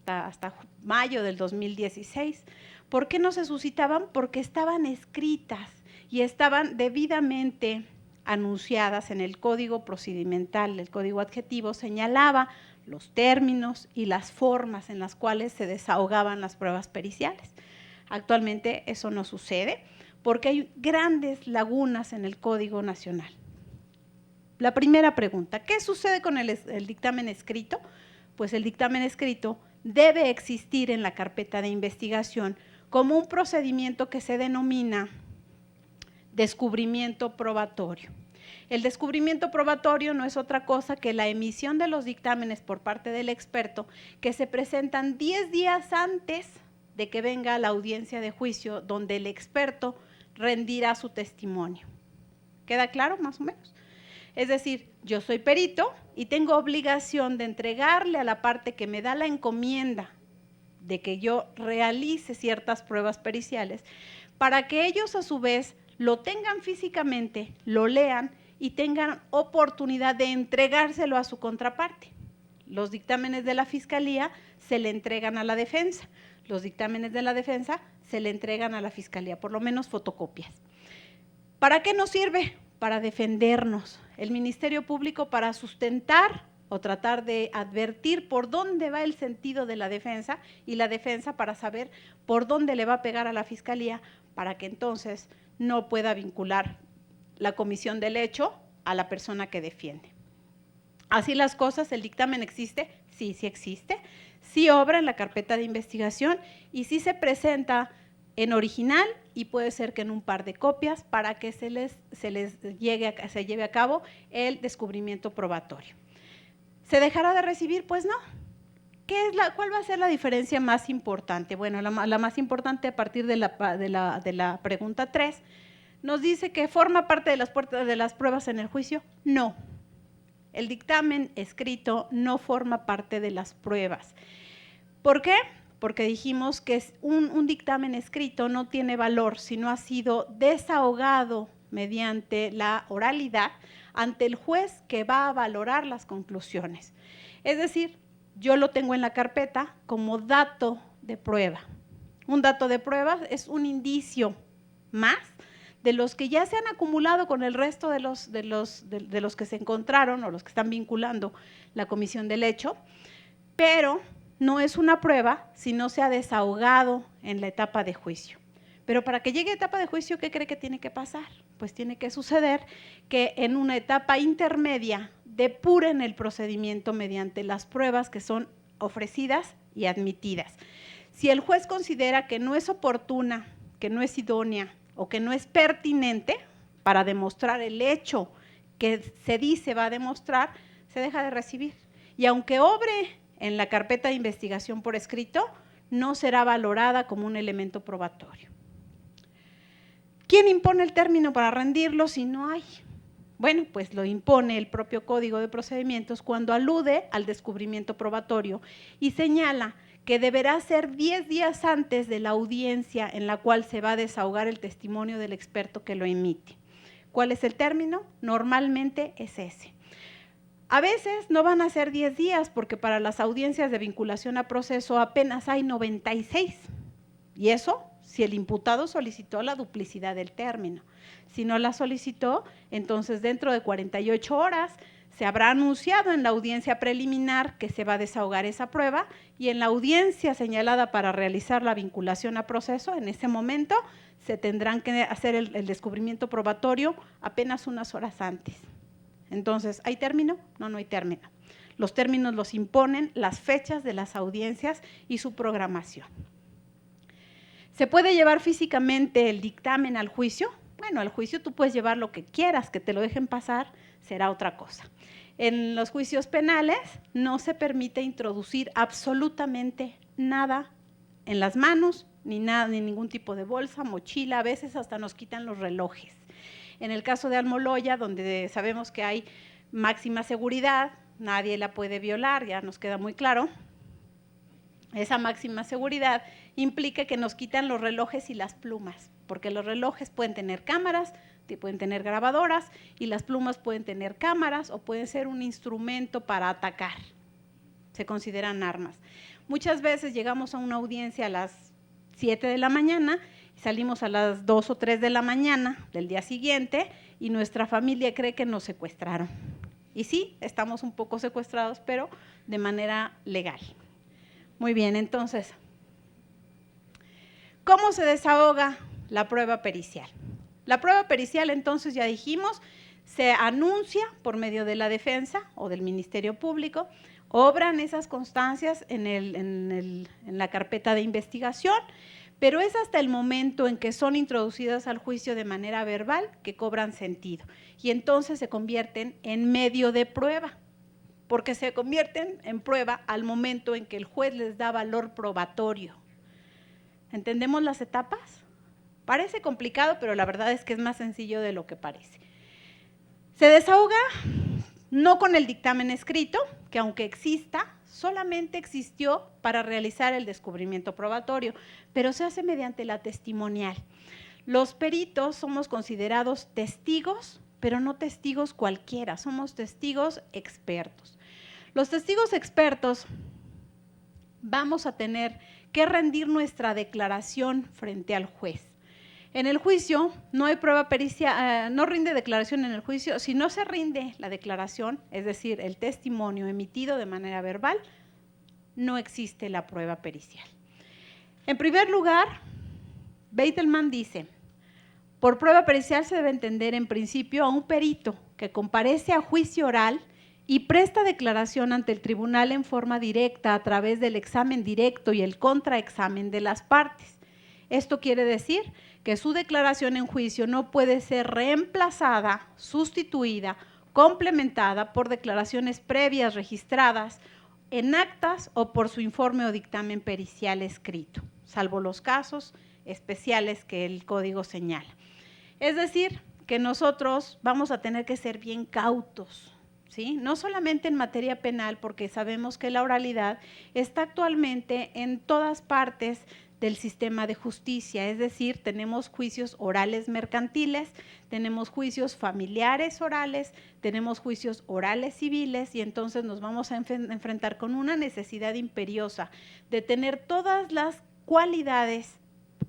hasta mayo del 2016. ¿Por qué no se suscitaban? Porque estaban escritas y estaban debidamente anunciadas en el Código Procedimental. El Código Adjetivo señalaba los términos y las formas en las cuales se desahogaban las pruebas periciales. Actualmente eso no sucede porque hay grandes lagunas en el Código Nacional. La primera pregunta, ¿qué sucede con el dictamen escrito? Pues el dictamen escrito debe existir en la carpeta de investigación como un procedimiento que se denomina descubrimiento probatorio. El descubrimiento probatorio no es otra cosa que la emisión de los dictámenes por parte del experto que se presentan 10 días antes de que venga a la audiencia de juicio donde el experto rendirá su testimonio. ¿Queda claro más o menos? Es decir, yo soy perito y tengo obligación de entregarle a la parte que me da la encomienda de que yo realice ciertas pruebas periciales, para que ellos a su vez lo tengan físicamente, lo lean y tengan oportunidad de entregárselo a su contraparte. Los dictámenes de la Fiscalía se le entregan a la defensa, los dictámenes de la defensa se le entregan a la Fiscalía, por lo menos fotocopias. ¿Para qué nos sirve? Para defendernos. El Ministerio Público para sustentar o tratar de advertir por dónde va el sentido de la defensa, y la defensa para saber por dónde le va a pegar a la Fiscalía, para que entonces no pueda vincular la comisión del hecho a la persona que defiende. Así las cosas, ¿el dictamen existe? Sí, sí existe. Sí obra en la carpeta de investigación y sí se presenta en original y puede ser que en un par de copias para que se lleve a cabo el descubrimiento probatorio. ¿Se dejará de recibir? Pues no. ¿Cuál va a ser la diferencia más importante? Bueno, la más importante a partir de la pregunta 3, nos dice que forma parte de las pruebas en el juicio. No. El dictamen escrito no forma parte de las pruebas. ¿Por qué? Porque dijimos que un dictamen escrito no tiene valor si no ha sido desahogado mediante la oralidad ante el juez que va a valorar las conclusiones. Es decir, yo lo tengo en la carpeta como dato de prueba. Un dato de prueba es un indicio más de los que ya se han acumulado con el resto de los que se encontraron o los que están vinculando la comisión del hecho, pero no es una prueba si no se ha desahogado en la etapa de juicio. Pero para que llegue a etapa de juicio, ¿qué cree que tiene que pasar? Pues tiene que suceder que en una etapa intermedia depuren el procedimiento mediante las pruebas que son ofrecidas y admitidas. Si el juez considera que no es oportuna, que no es idónea o que no es pertinente para demostrar el hecho que se dice va a demostrar, se deja de recibir. Y aunque obre en la carpeta de investigación por escrito, no será valorada como un elemento probatorio. ¿Quién impone el término para rendirlo si no hay? Bueno, pues lo impone el propio Código de Procedimientos cuando alude al descubrimiento probatorio y señala que deberá ser 10 días antes de la audiencia en la cual se va a desahogar el testimonio del experto que lo emite. ¿Cuál es el término? Normalmente es ese. A veces no van a ser 10 días porque para las audiencias de vinculación a proceso apenas hay 96. Y eso si el imputado solicitó la duplicidad del término. Si no la solicitó, entonces dentro de 48 horas se habrá anunciado en la audiencia preliminar que se va a desahogar esa prueba y en la audiencia señalada para realizar la vinculación a proceso, en ese momento se tendrán que hacer el descubrimiento probatorio apenas unas horas antes. Entonces, ¿hay término? No, no hay término. Los términos los imponen las fechas de las audiencias y su programación. ¿Se puede llevar físicamente el dictamen al juicio? Bueno, al juicio tú puedes llevar lo que quieras, que te lo dejen pasar, será otra cosa. En los juicios penales no se permite introducir absolutamente nada en las manos, ni nada, ni ningún tipo de bolsa, mochila, a veces hasta nos quitan los relojes. En el caso de Almoloya, donde sabemos que hay máxima seguridad, nadie la puede violar, ya nos queda muy claro. Esa máxima seguridad implica que nos quitan los relojes y las plumas, porque los relojes pueden tener cámaras, pueden tener grabadoras y las plumas pueden tener cámaras o pueden ser un instrumento para atacar. Se consideran armas. Muchas veces llegamos a una audiencia a las 7 de la mañana y salimos a las 2 o 3 de la mañana del día siguiente y nuestra familia cree que nos secuestraron. Y sí, estamos un poco secuestrados, pero de manera legal. Muy bien, entonces, ¿cómo se desahoga la prueba pericial? La prueba pericial, entonces, ya dijimos, se anuncia por medio de la defensa o del Ministerio Público, obran esas constancias en la carpeta de investigación, pero es hasta el momento en que son introducidas al juicio de manera verbal que cobran sentido y entonces se convierten en medio de prueba, porque se convierten en prueba al momento en que el juez les da valor probatorio. ¿Entendemos las etapas? Parece complicado, pero la verdad es que es más sencillo de lo que parece. Se desahoga no con el dictamen escrito, que aunque exista, solamente existió para realizar el descubrimiento probatorio, pero se hace mediante la testimonial. Los peritos somos considerados testigos, pero no testigos cualquiera, somos testigos expertos. Los testigos expertos vamos a tener que rendir nuestra declaración frente al juez. En el juicio no hay prueba pericial, no rinde declaración en el juicio. Si no se rinde la declaración, es decir, el testimonio emitido de manera verbal, no existe la prueba pericial. En primer lugar, Beitelman dice, por prueba pericial se debe entender en principio a un perito que comparece a juicio oral y presta declaración ante el tribunal en forma directa a través del examen directo y el contraexamen de las partes. Esto quiere decir que su declaración en juicio no puede ser reemplazada, sustituida, complementada por declaraciones previas registradas en actas o por su informe o dictamen pericial escrito, salvo los casos especiales que el código señala. Es decir, que nosotros vamos a tener que ser bien cautos, ¿sí? No solamente en materia penal, porque sabemos que la oralidad está actualmente en todas partes del sistema de justicia, es decir, tenemos juicios orales mercantiles, tenemos juicios familiares orales, tenemos juicios orales civiles y entonces nos vamos a enfrentar con una necesidad imperiosa de tener todas las cualidades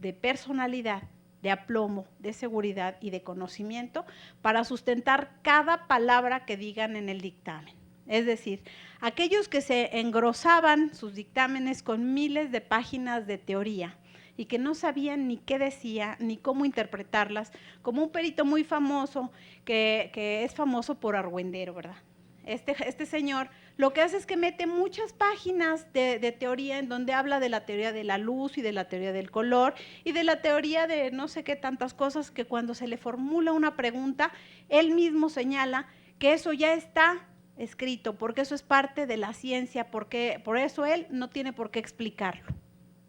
de personalidad, de aplomo, de seguridad y de conocimiento para sustentar cada palabra que digan en el dictamen. Es decir, aquellos que se engrosaban sus dictámenes con miles de páginas de teoría y que no sabían ni qué decía ni cómo interpretarlas, como un perito muy famoso que es famoso por argüendero, ¿verdad? Este señor lo que hace es que mete muchas páginas de teoría en donde habla de la teoría de la luz y de la teoría del color y de la teoría de no sé qué tantas cosas que cuando se le formula una pregunta, él mismo señala que eso ya está escrito, porque eso es parte de la ciencia, porque por eso él no tiene por qué explicarlo,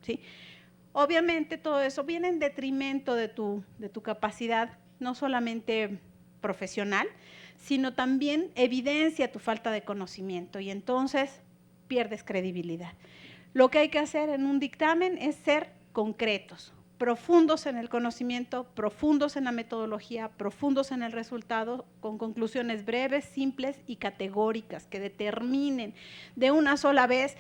¿sí? Obviamente todo eso viene en detrimento de tu capacidad, no solamente profesional, sino también evidencia tu falta de conocimiento y entonces pierdes credibilidad. Lo que hay que hacer en un dictamen es ser concretos, profundos en el conocimiento, profundos en la metodología, profundos en el resultado, con conclusiones breves, simples y categóricas que determinen de una sola vez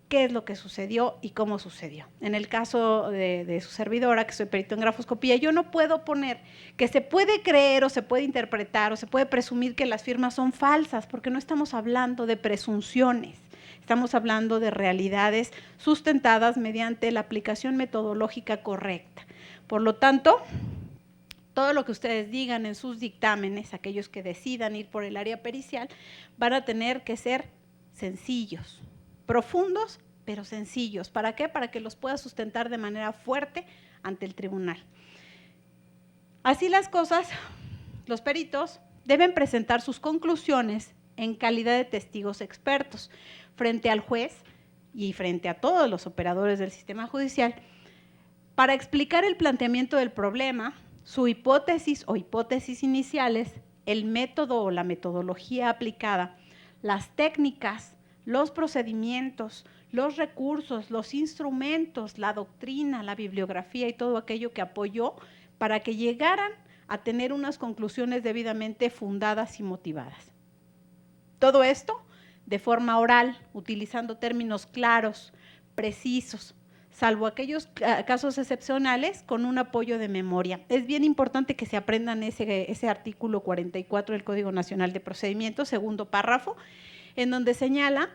qué es lo que sucedió y cómo sucedió. En el caso de su servidora, que soy perito en grafoscopía, yo no puedo poner que se puede creer o se puede interpretar o se puede presumir que las firmas son falsas, porque no estamos hablando de presunciones, estamos hablando de realidades sustentadas mediante la aplicación metodológica correcta. Por lo tanto, todo lo que ustedes digan en sus dictámenes, aquellos que decidan ir por el área pericial, van a tener que ser sencillos, profundos, pero sencillos. ¿Para qué? Para que los pueda sustentar de manera fuerte ante el tribunal. Así las cosas, los peritos deben presentar sus conclusiones en calidad de testigos expertos frente al juez y frente a todos los operadores del sistema judicial para explicar el planteamiento del problema, su hipótesis o hipótesis iniciales, el método o la metodología aplicada, las técnicas, los procedimientos, los recursos, los instrumentos, la doctrina, la bibliografía y todo aquello que apoyó para que llegaran a tener unas conclusiones debidamente fundadas y motivadas. Todo esto de forma oral, utilizando términos claros, precisos, salvo aquellos casos excepcionales con un apoyo de memoria. Es bien importante que se aprendan ese artículo 44 del Código Nacional de Procedimientos, segundo párrafo, en donde señala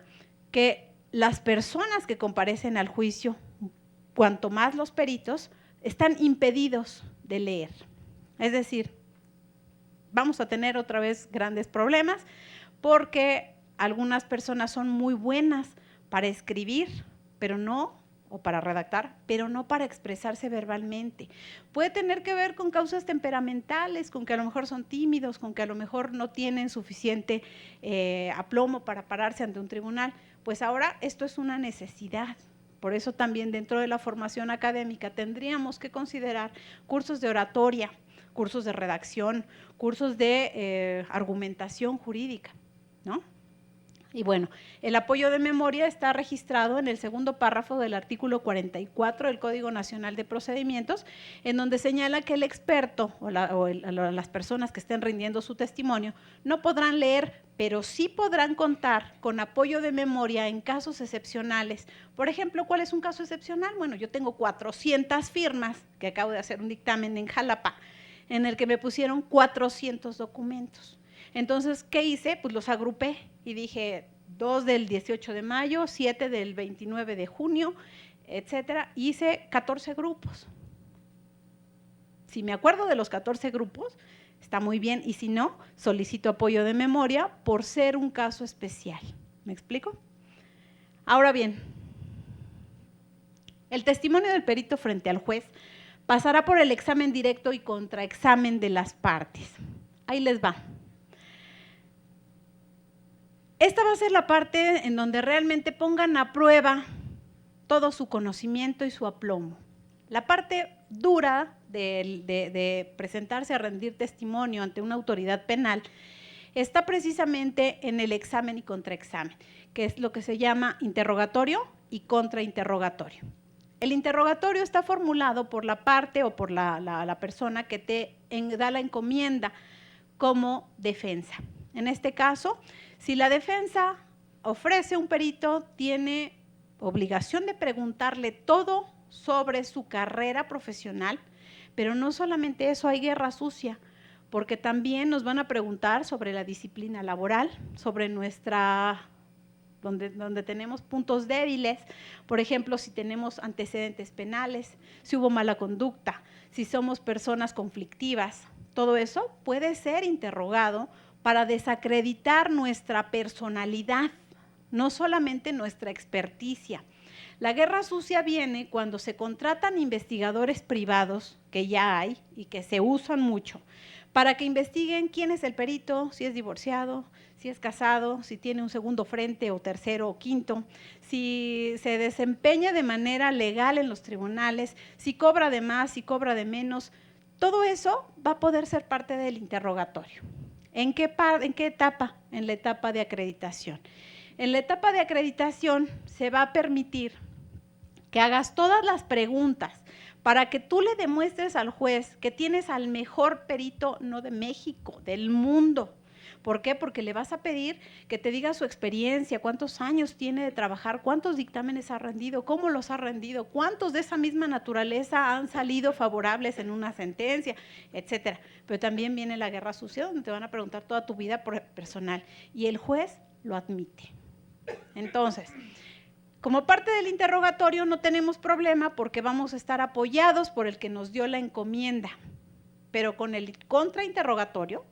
que las personas que comparecen al juicio, cuanto más los peritos, están impedidos de leer. Es decir, vamos a tener otra vez grandes problemas porque algunas personas son muy buenas para escribir, pero no, o para redactar, pero no para expresarse verbalmente. Puede tener que ver con causas temperamentales, con que a lo mejor son tímidos, con que a lo mejor no tienen suficiente aplomo para pararse ante un tribunal. Pues ahora esto es una necesidad. Por eso también dentro de la formación académica tendríamos que considerar cursos de oratoria, cursos de redacción, cursos de argumentación jurídica, ¿no? Y bueno, el apoyo de memoria está registrado en el segundo párrafo del artículo 44 del Código Nacional de Procedimientos, en donde señala que el experto o las personas que estén rindiendo su testimonio no podrán leer, pero sí podrán contar con apoyo de memoria en casos excepcionales. Por ejemplo, ¿cuál es un caso excepcional? Bueno, yo tengo 400 firmas, que acabo de hacer un dictamen en Jalapa, en el que me pusieron 400 documentos. Entonces, ¿qué hice? Pues los agrupé y dije 2 del 18 de mayo, 7 del 29 de junio, etcétera. Hice 14 grupos. Si me acuerdo de los 14 grupos, está muy bien, y si no, solicito apoyo de memoria por ser un caso especial. ¿Me explico? Ahora bien, el testimonio del perito frente al juez pasará por el examen directo y contraexamen de las partes. Ahí les va. Esta va a ser la parte en donde realmente pongan a prueba todo su conocimiento y su aplomo. La parte dura de presentarse a rendir testimonio ante una autoridad penal está precisamente en el examen y contraexamen, que es lo que se llama interrogatorio y contrainterrogatorio. El interrogatorio está formulado por la parte o por la persona que te da la encomienda como defensa. En este caso, si la defensa ofrece un perito, tiene obligación de preguntarle todo sobre su carrera profesional, pero no solamente eso, hay guerra sucia, porque también nos van a preguntar sobre la disciplina laboral, sobre donde tenemos puntos débiles, por ejemplo, si tenemos antecedentes penales, si hubo mala conducta, si somos personas conflictivas, todo eso puede ser interrogado para desacreditar nuestra personalidad, no solamente nuestra experticia. La guerra sucia viene cuando se contratan investigadores privados, que ya hay y que se usan mucho, para que investiguen quién es el perito, si es divorciado, si es casado, si tiene un segundo frente o tercero o quinto, si se desempeña de manera legal en los tribunales, si cobra de más, si cobra de menos. Todo eso va a poder ser parte del interrogatorio. ¿En qué etapa? En la etapa de acreditación. En la etapa de acreditación se va a permitir que hagas todas las preguntas para que tú le demuestres al juez que tienes al mejor perito, no de México, del mundo. ¿Por qué? Porque le vas a pedir que te diga su experiencia, cuántos años tiene de trabajar, cuántos dictámenes ha rendido, cómo los ha rendido, cuántos de esa misma naturaleza han salido favorables en una sentencia, etcétera. Pero también viene la guerra sucia, donde te van a preguntar toda tu vida personal y el juez lo admite. Entonces, como parte del interrogatorio no tenemos problema porque vamos a estar apoyados por el que nos dio la encomienda, pero con el contrainterrogatorio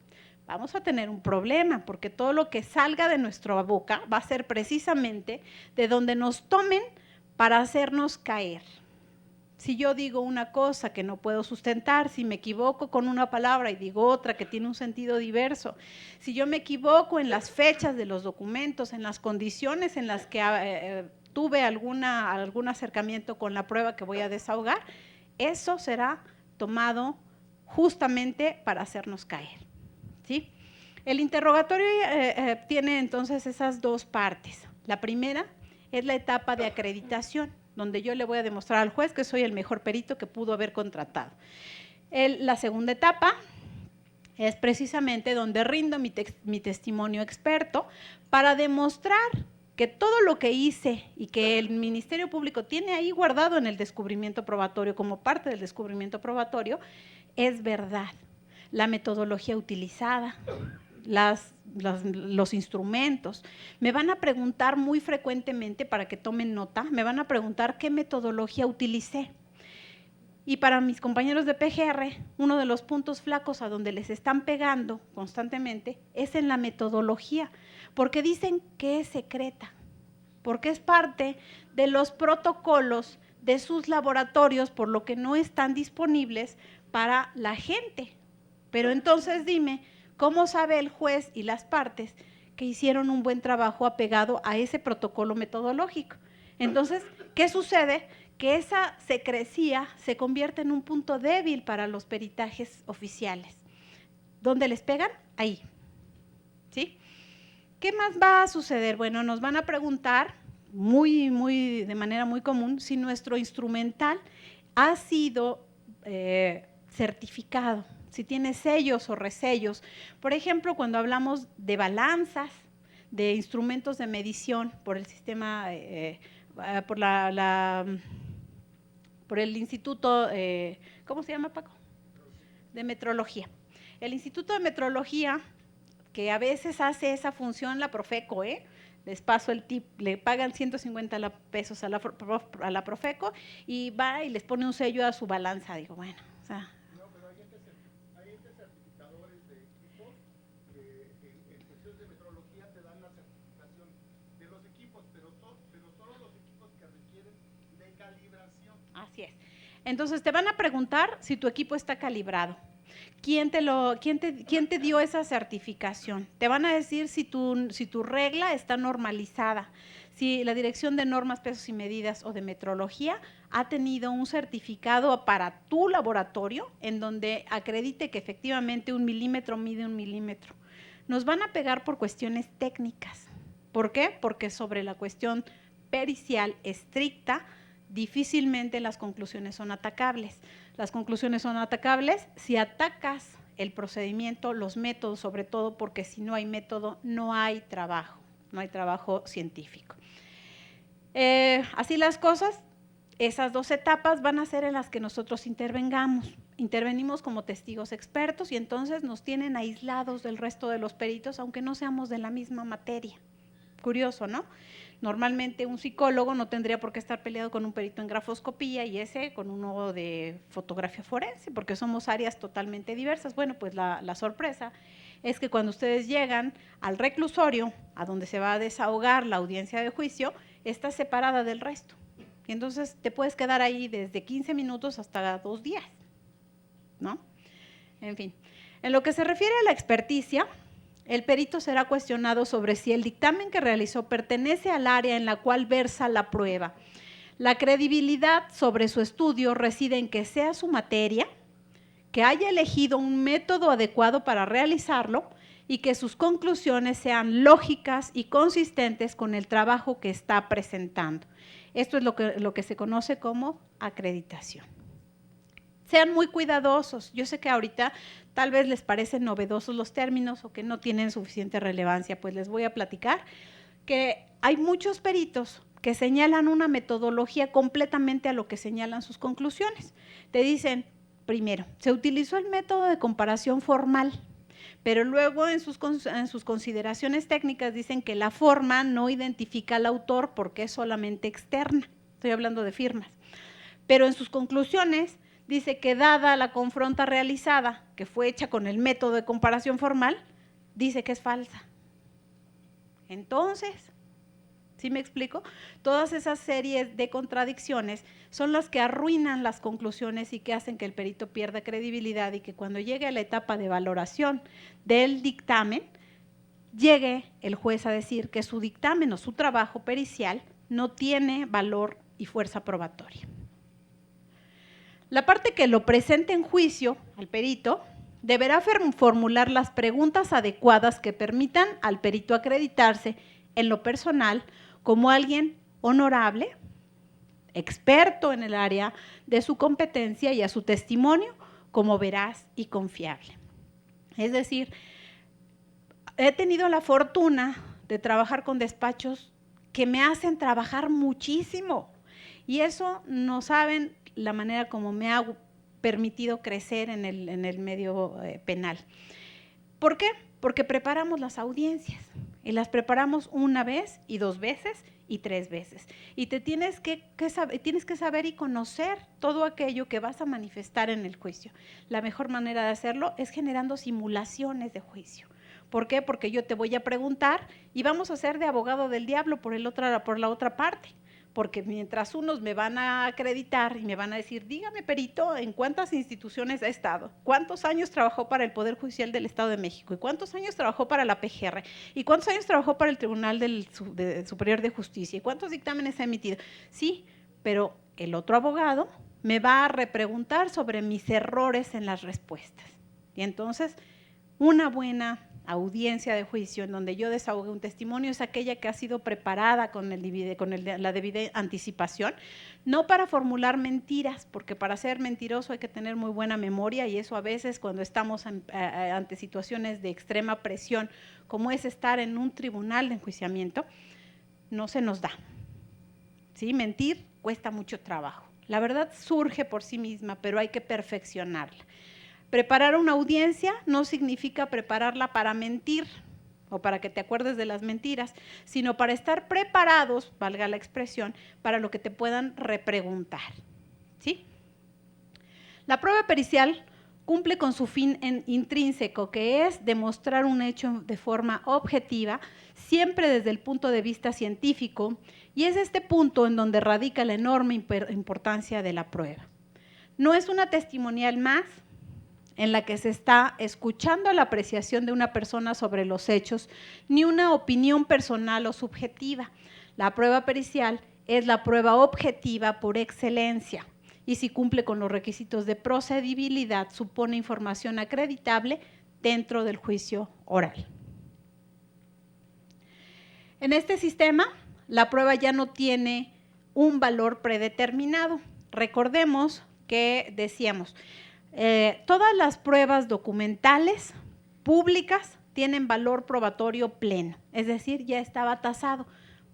vamos a tener un problema porque todo lo que salga de nuestra boca va a ser precisamente de donde nos tomen para hacernos caer. Si yo digo una cosa que no puedo sustentar, si me equivoco con una palabra y digo otra que tiene un sentido diverso, si yo me equivoco en las fechas de los documentos, en las condiciones en las que tuve algún acercamiento con la prueba que voy a desahogar, eso será tomado justamente para hacernos caer. ¿Sí? El interrogatorio tiene entonces esas dos partes. La primera es la etapa de acreditación, donde yo le voy a demostrar al juez que soy el mejor perito que pudo haber contratado. La segunda etapa es precisamente donde rindo mi testimonio experto para demostrar que todo lo que hice y que el Ministerio Público tiene ahí guardado en el descubrimiento probatorio como parte del descubrimiento probatorio es verdad. La metodología utilizada, los instrumentos. Me van a preguntar muy frecuentemente, para que tomen nota, me van a preguntar qué metodología utilicé. Y para mis compañeros de PGR, uno de los puntos flacos a donde les están pegando constantemente es en la metodología, porque dicen que es secreta, porque es parte de los protocolos de sus laboratorios, por lo que no están disponibles para la gente. Pero entonces dime, ¿cómo sabe el juez y las partes que hicieron un buen trabajo apegado a ese protocolo metodológico? Entonces, ¿qué sucede? que esa secrecía se convierte en un punto débil para los peritajes oficiales. ¿Dónde les pegan? Ahí. ¿Sí? ¿Qué más va a suceder? Bueno, nos van a preguntar de manera muy común si nuestro instrumental ha sido certificado, si tiene sellos o resellos. Por ejemplo, cuando hablamos de balanzas, de instrumentos de medición por el sistema, por el Instituto, ¿cómo se llama, Paco? De Metrología. El Instituto de Metrología, que a veces hace esa función, la Profeco, les paso el tip, le pagan 150 pesos a la Profeco y va y les pone un sello a su balanza. Digo, bueno, o sea… No, pero hay entes certificadores de equipos que en cuestiones de metrología te dan la certificación de los equipos, pero solo los equipos que requieren de calibración. Así es. Entonces te van a preguntar si tu equipo está calibrado. ¿Quién te dio esa certificación? Te van a decir si tu regla está normalizada, si la Dirección de Normas, Pesos y Medidas o de Metrología ha tenido un certificado para tu laboratorio en donde acredite que efectivamente 1 milímetro mide 1 milímetro. Nos van a pegar por cuestiones técnicas. ¿Por qué? Porque sobre la cuestión pericial estricta, difícilmente las conclusiones son atacables. Las conclusiones son atacables si atacas el procedimiento, los métodos, sobre todo porque si no hay método, no hay trabajo científico. Así las cosas, esas 2 etapas van a ser en las que nosotros intervenimos como testigos expertos y entonces nos tienen aislados del resto de los peritos, aunque no seamos de la misma materia. Curioso, ¿no? Normalmente un psicólogo no tendría por qué estar peleado con un perito en grafoscopía y ese con uno de fotografía forense, porque somos áreas totalmente diversas. Bueno, pues la sorpresa es que cuando ustedes llegan al reclusorio, a donde se va a desahogar la audiencia de juicio, está separada del resto. Y entonces te puedes quedar ahí desde 15 minutos hasta 2 días, ¿no? En fin, en lo que se refiere a la experticia, el perito será cuestionado sobre si el dictamen que realizó pertenece al área en la cual versa la prueba. La credibilidad sobre su estudio reside en que sea su materia, que haya elegido un método adecuado para realizarlo y que sus conclusiones sean lógicas y consistentes con el trabajo que está presentando. Esto es lo que se conoce como acreditación. Sean muy cuidadosos. Yo sé que ahorita tal vez les parecen novedosos los términos o que no tienen suficiente relevancia, pues les voy a platicar que hay muchos peritos que señalan una metodología completamente a lo que señalan sus conclusiones. Te dicen, primero, se utilizó el método de comparación formal, pero luego en sus consideraciones técnicas dicen que la forma no identifica al autor porque es solamente externa. Estoy hablando de firmas. Pero en sus conclusiones dice que dada la confronta realizada, que fue hecha con el método de comparación formal, dice que es falsa. Entonces, ¿sí me explico? Todas esas series de contradicciones son las que arruinan las conclusiones y que hacen que el perito pierda credibilidad y que cuando llegue a la etapa de valoración del dictamen, llegue el juez a decir que su dictamen o su trabajo pericial no tiene valor y fuerza probatoria. La parte que lo presente en juicio al perito deberá formular las preguntas adecuadas que permitan al perito acreditarse en lo personal como alguien honorable, experto en el área de su competencia y a su testimonio como veraz y confiable. Es decir, he tenido la fortuna de trabajar con despachos que me hacen trabajar muchísimo y eso no saben la manera como me ha permitido crecer en el medio penal. ¿Por qué? Porque preparamos las audiencias y las preparamos 1 vez y 2 veces y 3 veces. Y tienes que saber y conocer todo aquello que vas a manifestar en el juicio. La mejor manera de hacerlo es generando simulaciones de juicio. ¿Por qué? Porque yo te voy a preguntar y vamos a ser de abogado del diablo por la otra parte. Porque mientras unos me van a acreditar y me van a decir, dígame, perito, ¿en cuántas instituciones ha estado? ¿Cuántos años trabajó para el Poder Judicial del Estado de México? ¿Y cuántos años trabajó para la PGR? ¿Y cuántos años trabajó para el Tribunal Superior de Justicia? ¿Y cuántos dictámenes ha emitido? Sí, pero el otro abogado me va a repreguntar sobre mis errores en las respuestas. Y entonces, una buena audiencia de juicio en donde yo desahogue un testimonio es aquella que ha sido preparada con la debida anticipación, no para formular mentiras, porque para ser mentiroso hay que tener muy buena memoria y eso a veces cuando estamos ante situaciones de extrema presión, como es estar en un tribunal de enjuiciamiento, no se nos da. ¿Sí? Mentir cuesta mucho trabajo. La verdad surge por sí misma, pero hay que perfeccionarla. Preparar una audiencia no significa prepararla para mentir o para que te acuerdes de las mentiras, sino para estar preparados, valga la expresión, para lo que te puedan repreguntar. ¿Sí? La prueba pericial cumple con su fin intrínseco, que es demostrar un hecho de forma objetiva, siempre desde el punto de vista científico, y es este punto en donde radica la enorme importancia de la prueba. No es una testimonial más, en la que se está escuchando la apreciación de una persona sobre los hechos, ni una opinión personal o subjetiva. La prueba pericial es la prueba objetiva por excelencia y si cumple con los requisitos de procedibilidad, supone información acreditable dentro del juicio oral. En este sistema, la prueba ya no tiene un valor predeterminado. Recordemos que decíamos, todas las pruebas documentales públicas tienen valor probatorio pleno, es decir, ya estaba tasado.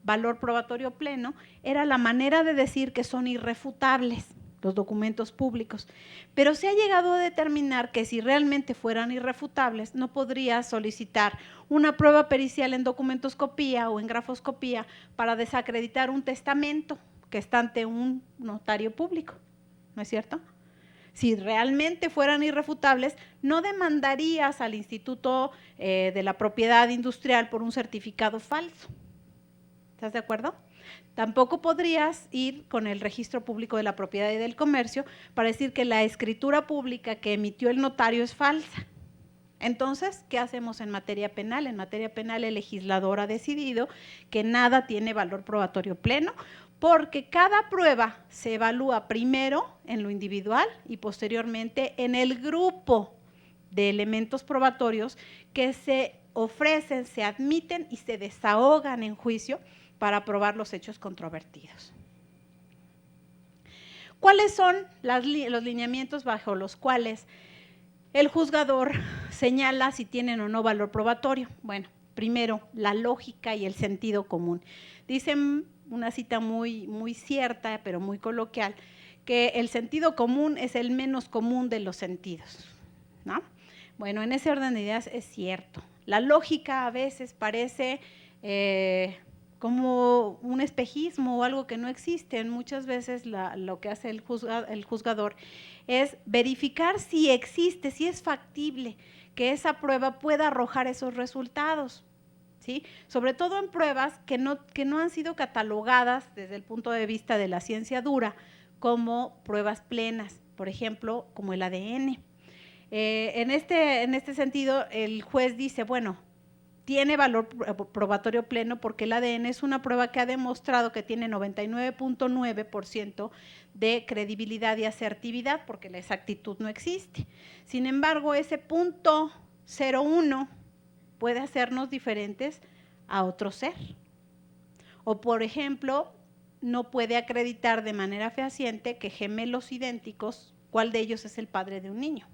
Valor probatorio pleno era la manera de decir que son irrefutables los documentos públicos, pero se ha llegado a determinar que si realmente fueran irrefutables, no podría solicitar una prueba pericial en documentoscopía o en grafoscopía para desacreditar un testamento que está ante un notario público, ¿no es cierto? Si realmente fueran irrefutables, no demandarías al Instituto de la Propiedad Industrial por un certificado falso. ¿Estás de acuerdo? Tampoco podrías ir con el Registro Público de la Propiedad y del Comercio para decir que la escritura pública que emitió el notario es falsa. Entonces, ¿qué hacemos en materia penal? En materia penal el legislador ha decidido que nada tiene valor probatorio pleno, porque cada prueba se evalúa primero en lo individual y posteriormente en el grupo de elementos probatorios que se ofrecen, se admiten y se desahogan en juicio para probar los hechos controvertidos. ¿Cuáles son los lineamientos bajo los cuales el juzgador señala si tienen o no valor probatorio? Bueno, primero, la lógica y el sentido común. Dicen una cita muy cierta, pero muy coloquial, que el sentido común es el menos común de los sentidos, ¿no? Bueno, en ese orden de ideas es cierto. La lógica a veces parece como un espejismo o algo que no existe. Muchas veces lo que hace el juzgador es verificar si existe, si es factible que esa prueba pueda arrojar esos resultados. ¿Sí? Sobre todo en pruebas que no han sido catalogadas desde el punto de vista de la ciencia dura como pruebas plenas, por ejemplo, como el ADN. En este sentido, el juez dice, bueno, tiene valor probatorio pleno porque el ADN es una prueba que ha demostrado que tiene 99.9% de credibilidad y asertividad porque la exactitud no existe. Sin embargo, ese punto 0.1 puede hacernos diferentes a otro ser. O, por ejemplo, no puede acreditar de manera fehaciente que gemelos idénticos, ¿cuál de ellos es el padre de un niño?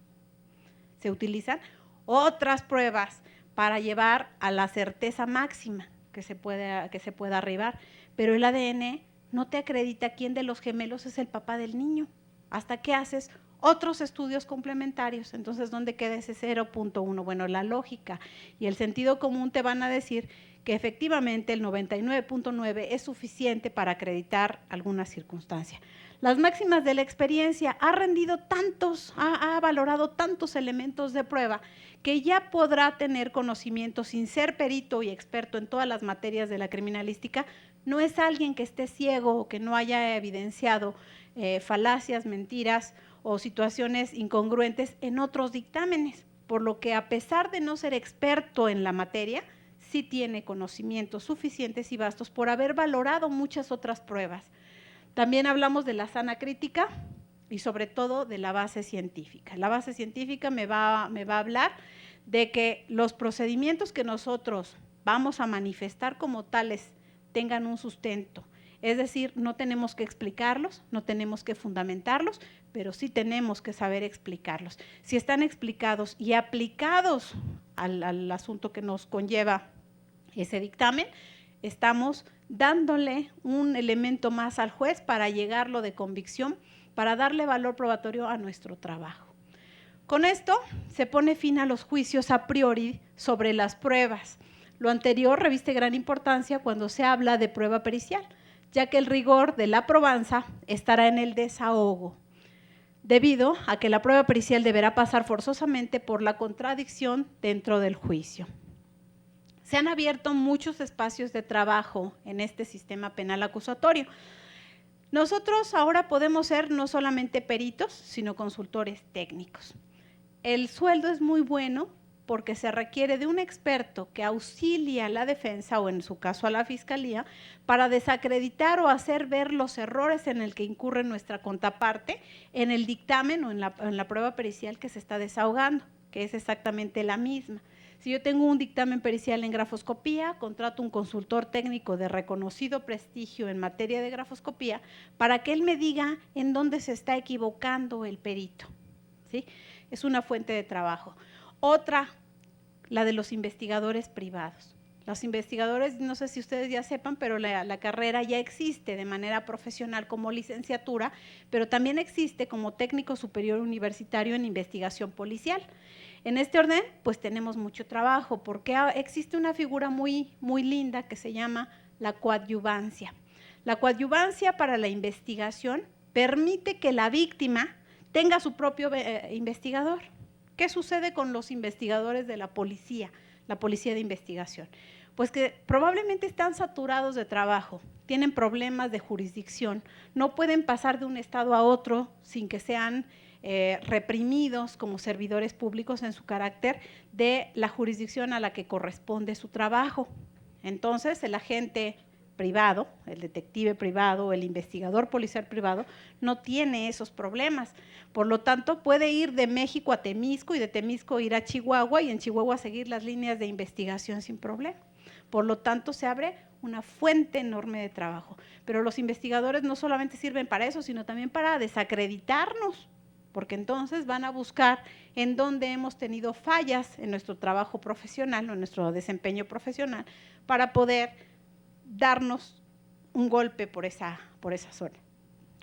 Se utilizan otras pruebas para llevar a la certeza máxima que se pueda arribar, pero el ADN no te acredita quién de los gemelos es el papá del niño, hasta que haces otros estudios complementarios. Entonces, ¿dónde queda ese 0.1? Bueno, la lógica y el sentido común te van a decir que efectivamente el 99.9 es suficiente para acreditar alguna circunstancia. Las máximas de la experiencia ha valorado tantos elementos de prueba que ya podrá tener conocimiento sin ser perito y experto en todas las materias de la criminalística. No es alguien que esté ciego o que no haya evidenciado falacias, mentiras o situaciones incongruentes en otros dictámenes, por lo que a pesar de no ser experto en la materia, sí tiene conocimientos suficientes y vastos por haber valorado muchas otras pruebas. También hablamos de la sana crítica y sobre todo de la base científica. La base científica me va a hablar de que los procedimientos que nosotros vamos a manifestar como tales tengan un sustento. Es decir, no tenemos que explicarlos, no tenemos que fundamentarlos, pero sí tenemos que saber explicarlos. Si están explicados y aplicados al asunto que nos conlleva ese dictamen, estamos dándole un elemento más al juez para llegarlo de convicción, para darle valor probatorio a nuestro trabajo. Con esto se pone fin a los juicios a priori sobre las pruebas. Lo anterior reviste gran importancia cuando se habla de prueba pericial, ya que el rigor de la probanza estará en el desahogo, debido a que la prueba pericial deberá pasar forzosamente por la contradicción dentro del juicio. Se han abierto muchos espacios de trabajo en este sistema penal acusatorio. Nosotros ahora podemos ser no solamente peritos, sino consultores técnicos. El sueldo es muy bueno porque se requiere de un experto que auxilie a la defensa o en su caso a la fiscalía para desacreditar o hacer ver los errores en el que incurre nuestra contraparte en el dictamen o en la prueba pericial que se está desahogando, que es exactamente la misma. Si yo tengo un dictamen pericial en grafoscopía, contrato un consultor técnico de reconocido prestigio en materia de grafoscopía para que él me diga en dónde se está equivocando el perito, ¿sí? Es una fuente de trabajo. Otra, la de los investigadores privados. Los investigadores, no sé si ustedes ya sepan, pero la carrera ya existe de manera profesional como licenciatura, pero también existe como técnico superior universitario en investigación policial. En este orden, pues tenemos mucho trabajo, porque existe una figura muy linda que se llama la coadyuvancia. La coadyuvancia para la investigación permite que la víctima tenga su propio investigador. ¿Qué sucede con los investigadores de la policía de investigación? Pues que probablemente están saturados de trabajo, tienen problemas de jurisdicción, no pueden pasar de un estado a otro sin que sean reprimidos como servidores públicos en su carácter de la jurisdicción a la que corresponde su trabajo. Entonces, el agente privado, el detective privado, el investigador policial privado, no tiene esos problemas. Por lo tanto, puede ir de México a Temisco y de Temisco ir a Chihuahua y en Chihuahua seguir las líneas de investigación sin problema. Por lo tanto, se abre una fuente enorme de trabajo. Pero los investigadores no solamente sirven para eso, sino también para desacreditarnos, porque entonces van a buscar en dónde hemos tenido fallas en nuestro trabajo profesional o en nuestro desempeño profesional para poder darnos un golpe por esa zona,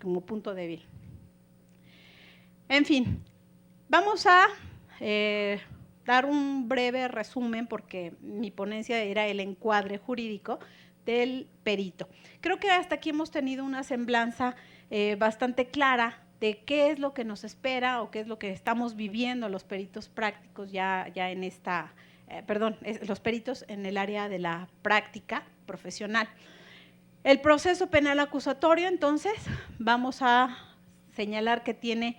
como punto débil. En fin, vamos a dar un breve resumen, porque mi ponencia era el encuadre jurídico del perito. Creo que hasta aquí hemos tenido una semblanza bastante clara de qué es lo que nos espera o qué es lo que estamos viviendo los peritos prácticos ya en esta, los peritos en el área de la práctica profesional. El proceso penal acusatorio, entonces, vamos a señalar que tiene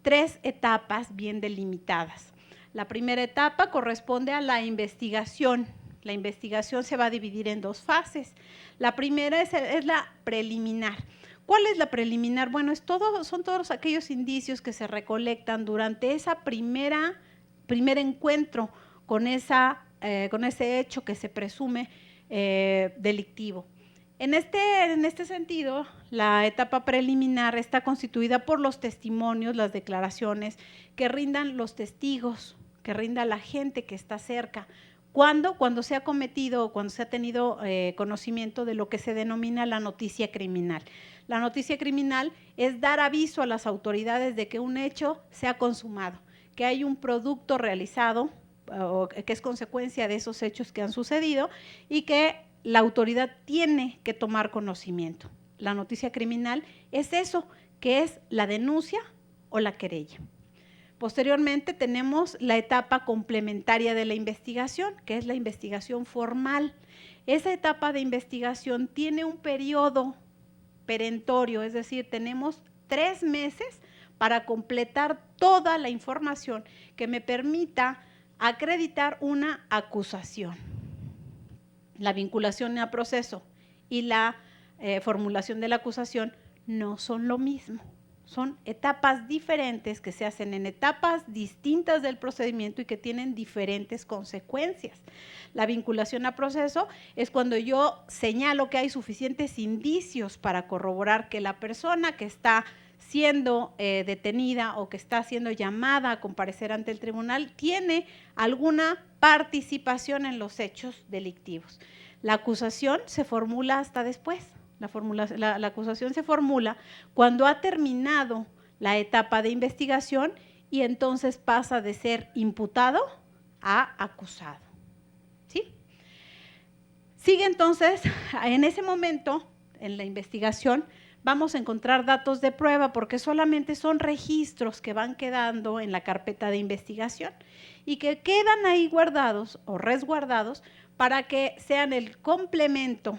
3 etapas bien delimitadas. La primera etapa corresponde a la investigación. La investigación se va a dividir en 2 fases. La primera es la preliminar. ¿Cuál es la preliminar? Bueno, son todos aquellos indicios que se recolectan durante esa primer encuentro con ese hecho que se presume delictivo. En este sentido, la etapa preliminar está constituida por los testimonios, las declaraciones que rindan los testigos, que rinda la gente que está cerca. Cuando se ha cometido o cuando se ha tenido conocimiento de lo que se denomina la noticia criminal. La noticia criminal es dar aviso a las autoridades de que un hecho se ha consumado, que hay un producto realizado o que es consecuencia de esos hechos que han sucedido y que la autoridad tiene que tomar conocimiento. La noticia criminal es eso, que es la denuncia o la querella. Posteriormente tenemos la etapa complementaria de la investigación, que es la investigación formal. Esa etapa de investigación tiene un periodo perentorio, es decir, tenemos 3 meses para completar toda la información que me permita acreditar una acusación. La vinculación a proceso y la formulación de la acusación no son lo mismo. Son etapas diferentes que se hacen en etapas distintas del procedimiento y que tienen diferentes consecuencias. La vinculación a proceso es cuando yo señalo que hay suficientes indicios para corroborar que la persona que está siendo detenida o que está siendo llamada a comparecer ante el tribunal tiene alguna participación en los hechos delictivos. La acusación se formula hasta después. La acusación se formula cuando ha terminado la etapa de investigación y entonces pasa de ser imputado a acusado. ¿Sí? Sigue entonces, en ese momento, en la investigación, vamos a encontrar datos de prueba porque solamente son registros que van quedando en la carpeta de investigación y que quedan ahí guardados o resguardados para que sean el complemento.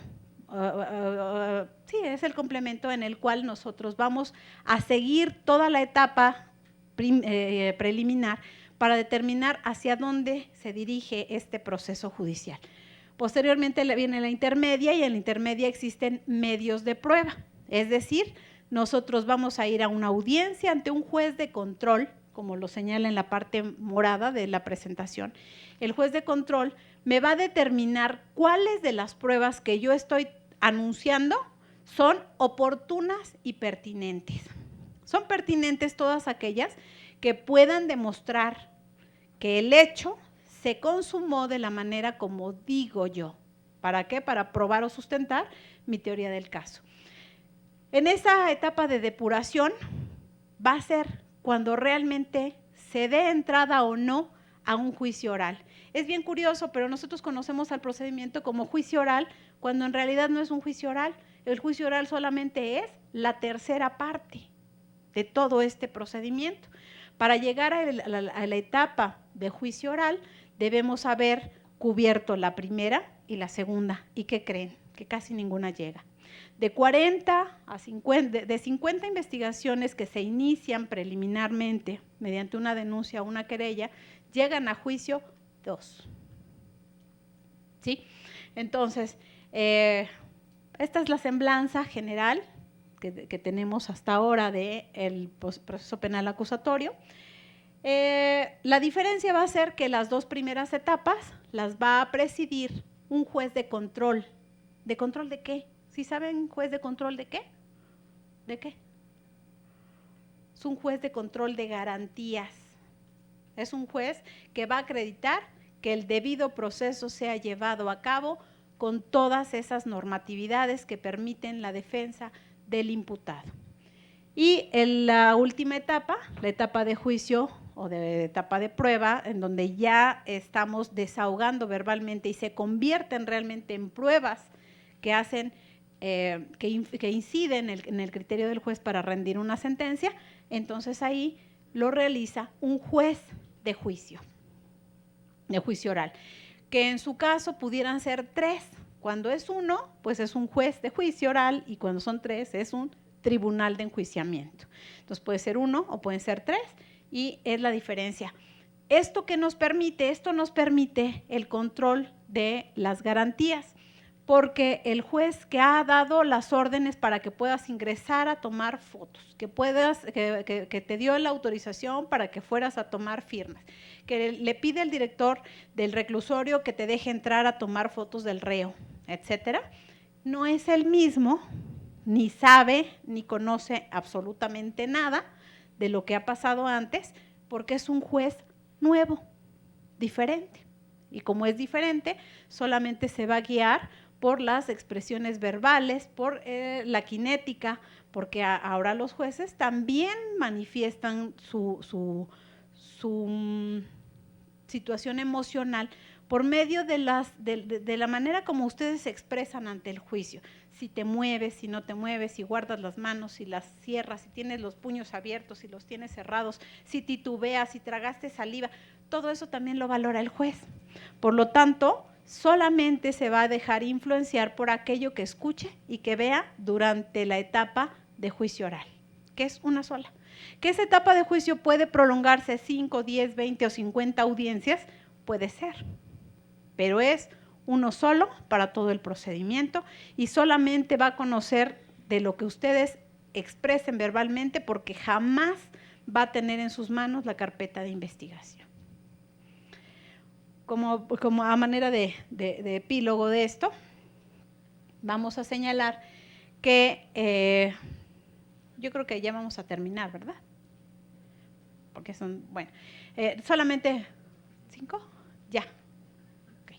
Sí, es el complemento en el cual nosotros vamos a seguir toda la etapa preliminar para determinar hacia dónde se dirige este proceso judicial. Posteriormente viene la intermedia y en la intermedia existen medios de prueba, es decir, nosotros vamos a ir a una audiencia ante un juez de control, como lo señala en la parte morada de la presentación. El juez de control me va a determinar cuáles de las pruebas que yo estoy anunciando son oportunas y pertinentes. Son pertinentes todas aquellas que puedan demostrar que el hecho se consumó de la manera como digo yo. ¿Para qué? Para probar o sustentar mi teoría del caso. En esa etapa de depuración va a ser cuando realmente se dé entrada o no a un juicio oral. Es bien curioso, pero nosotros conocemos al procedimiento como juicio oral cuando en realidad no es un juicio oral. El juicio oral solamente es la tercera parte de todo este procedimiento. Para llegar a la etapa de juicio oral debemos haber cubierto la primera y la segunda. ¿Y qué creen? Que casi ninguna llega. De 40 a 50, de 50 investigaciones que se inician preliminarmente mediante una denuncia o una querella, llegan a juicio 2. ¿Sí? Entonces, esta es la semblanza general que tenemos hasta ahora del proceso penal acusatorio. La diferencia va a ser que las dos primeras etapas las va a presidir un juez de control. ¿De control de qué? ¿Sí saben juez de control de qué? ¿De qué? Es un juez de control de garantías. Es un juez que va a acreditar que el debido proceso sea llevado a cabo con todas esas normatividades que permiten la defensa del imputado. Y en la última etapa, la etapa de juicio o de etapa de prueba, en donde ya estamos desahogando verbalmente y se convierten realmente en pruebas que hacen, que inciden en el criterio del juez para rendir una sentencia, entonces ahí lo realiza un juez de juicio oral, que en su caso pudieran ser 3. Cuando es 1, pues es un juez de juicio oral y cuando son 3 es un tribunal de enjuiciamiento. Entonces puede ser 1 o pueden ser 3 y es la diferencia. ¿Esto qué nos permite? Esto nos permite el control de las garantías, porque el juez que ha dado las órdenes para que puedas ingresar a tomar fotos, que te dio la autorización para que fueras a tomar firmas, que le pide al director del reclusorio que te deje entrar a tomar fotos del reo, etcétera, no es el mismo, ni sabe, ni conoce absolutamente nada de lo que ha pasado antes, porque es un juez nuevo, diferente. Y como es diferente, solamente se va a guiar por las expresiones verbales, por la cinética, porque ahora los jueces también manifiestan su situación emocional por medio de la manera como ustedes se expresan ante el juicio. Si te mueves, si no te mueves, si guardas las manos, si las cierras, si tienes los puños abiertos, si los tienes cerrados, si titubeas, si tragaste saliva, todo eso también lo valora el juez. Por lo tanto, solamente se va a dejar influenciar por aquello que escuche y que vea durante la etapa de juicio oral, que es una sola. Que esa etapa de juicio puede prolongarse 5, 10, 20 o 50 audiencias, puede ser, pero es uno solo para todo el procedimiento y solamente va a conocer de lo que ustedes expresen verbalmente porque jamás va a tener en sus manos la carpeta de investigación. Como a manera de epílogo de esto, vamos a señalar que yo creo que ya vamos a terminar, ¿verdad? Porque son, bueno, solamente 5, ya. Okay.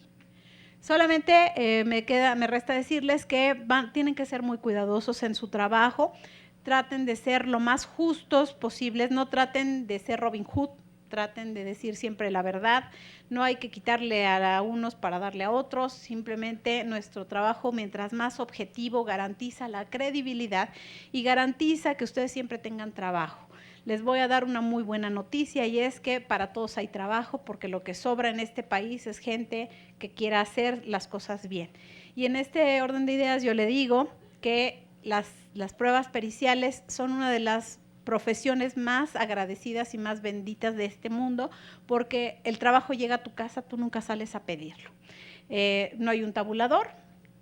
Solamente me resta decirles que tienen que ser muy cuidadosos en su trabajo, traten de ser lo más justos posibles, no traten de ser Robin Hood, traten de decir siempre la verdad, no hay que quitarle a unos para darle a otros, simplemente nuestro trabajo, mientras más objetivo, garantiza la credibilidad y garantiza que ustedes siempre tengan trabajo. Les voy a dar una muy buena noticia y es que para todos hay trabajo porque lo que sobra en este país es gente que quiera hacer las cosas bien. Y en este orden de ideas yo le digo que las pruebas periciales son una de las profesiones más agradecidas y más benditas de este mundo porque el trabajo llega a tu casa, tú nunca sales a pedirlo. No hay un tabulador,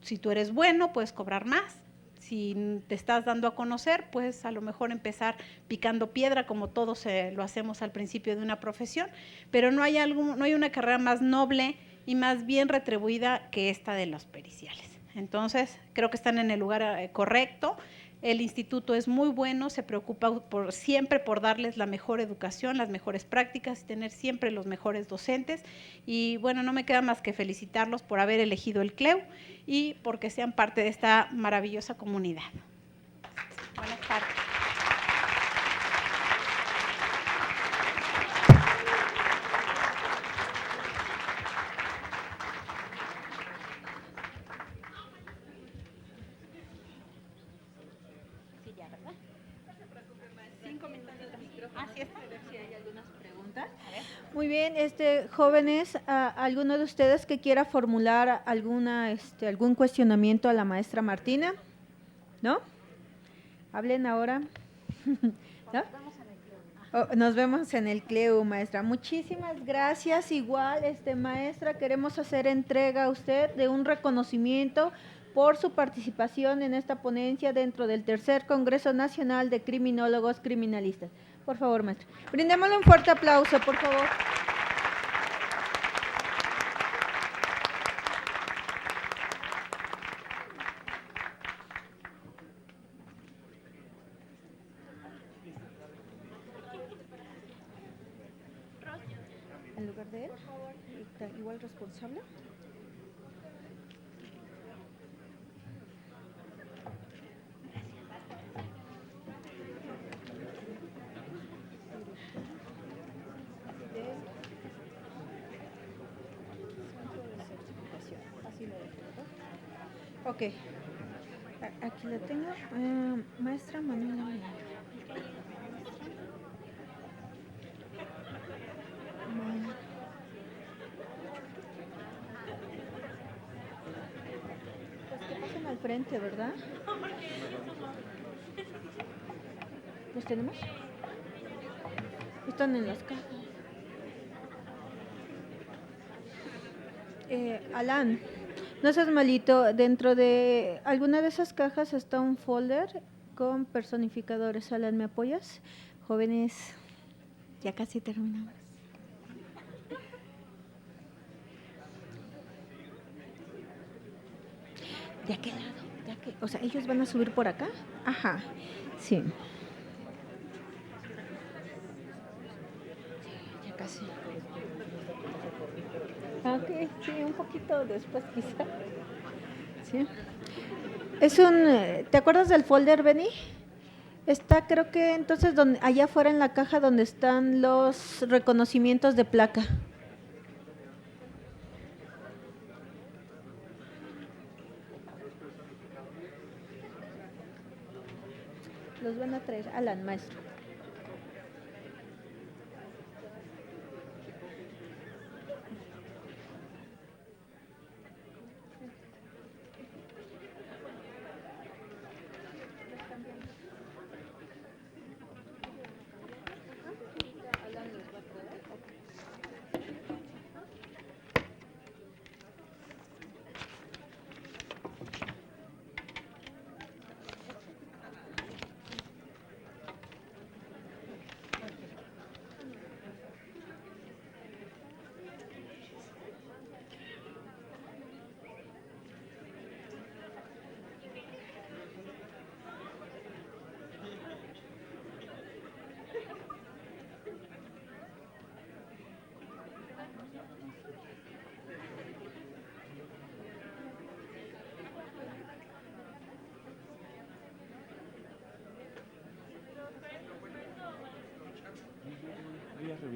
si tú eres bueno puedes cobrar más, si te estás dando a conocer, pues a lo mejor empezar picando piedra como todos lo hacemos al principio de una profesión, pero no hay una carrera más noble y más bien retribuida que esta de los periciales. Entonces, creo que están en el lugar correcto. El instituto es muy bueno, se preocupa siempre por darles la mejor educación, las mejores prácticas y tener siempre los mejores docentes. Y bueno, no me queda más que felicitarlos por haber elegido el CLEU y porque sean parte de esta maravillosa comunidad. Buenas tardes. Muy bien, jóvenes, ¿alguno de ustedes que quiera formular algún cuestionamiento a la maestra Martina? ¿No? Hablen ahora. ¿No? Nos vemos en el CLEU, maestra. Muchísimas gracias. Igual, maestra, queremos hacer entrega a usted de un reconocimiento por su participación en esta ponencia dentro del tercer Congreso Nacional de Criminólogos Criminalistas. Por favor, maestra. Brindémosle un fuerte aplauso, por favor. En lugar de él, igual responsable. Ok, aquí lo tengo. Maestra Manuela. Pues que pasen al frente, ¿verdad? ¿Los tenemos? Están en las cajas. Alan, no seas malito, dentro de alguna de esas cajas está un folder con personificadores. Alan, ¿me apoyas? Jóvenes, ya casi terminamos. ¿De aquel lado? O sea, ¿ellos van a subir por acá? Ajá, sí. Ya casi. Ok, sí, un poquito después quizá. Sí. ¿Te acuerdas del folder, Benny? Está, creo que entonces allá afuera en la caja donde están los reconocimientos de placa. Los van a traer. Alan, maestro.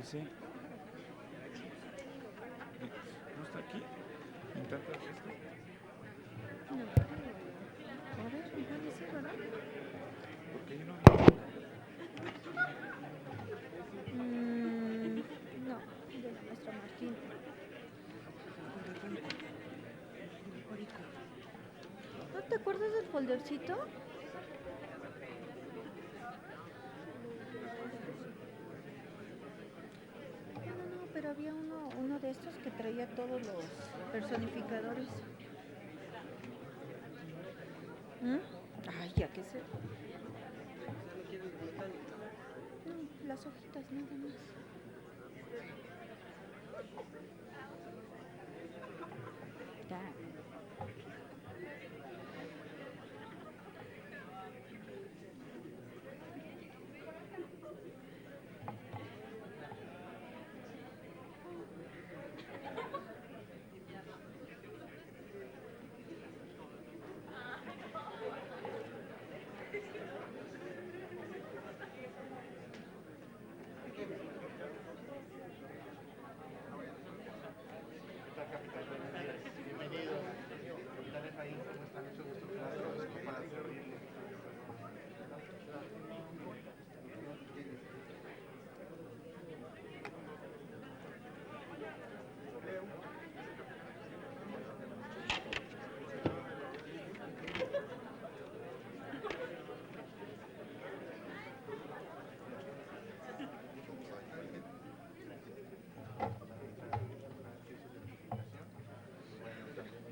dice. ¿No está aquí? ¿Intenta esto? No. A ver, igual sí, ¿verdad? Porque yo no. No, de la maestra Martín. ¿No te acuerdas del foldercito? No, pero había uno de estos que traía todos los personificadores. Ay, ya que sé. No, las hojitas nada más.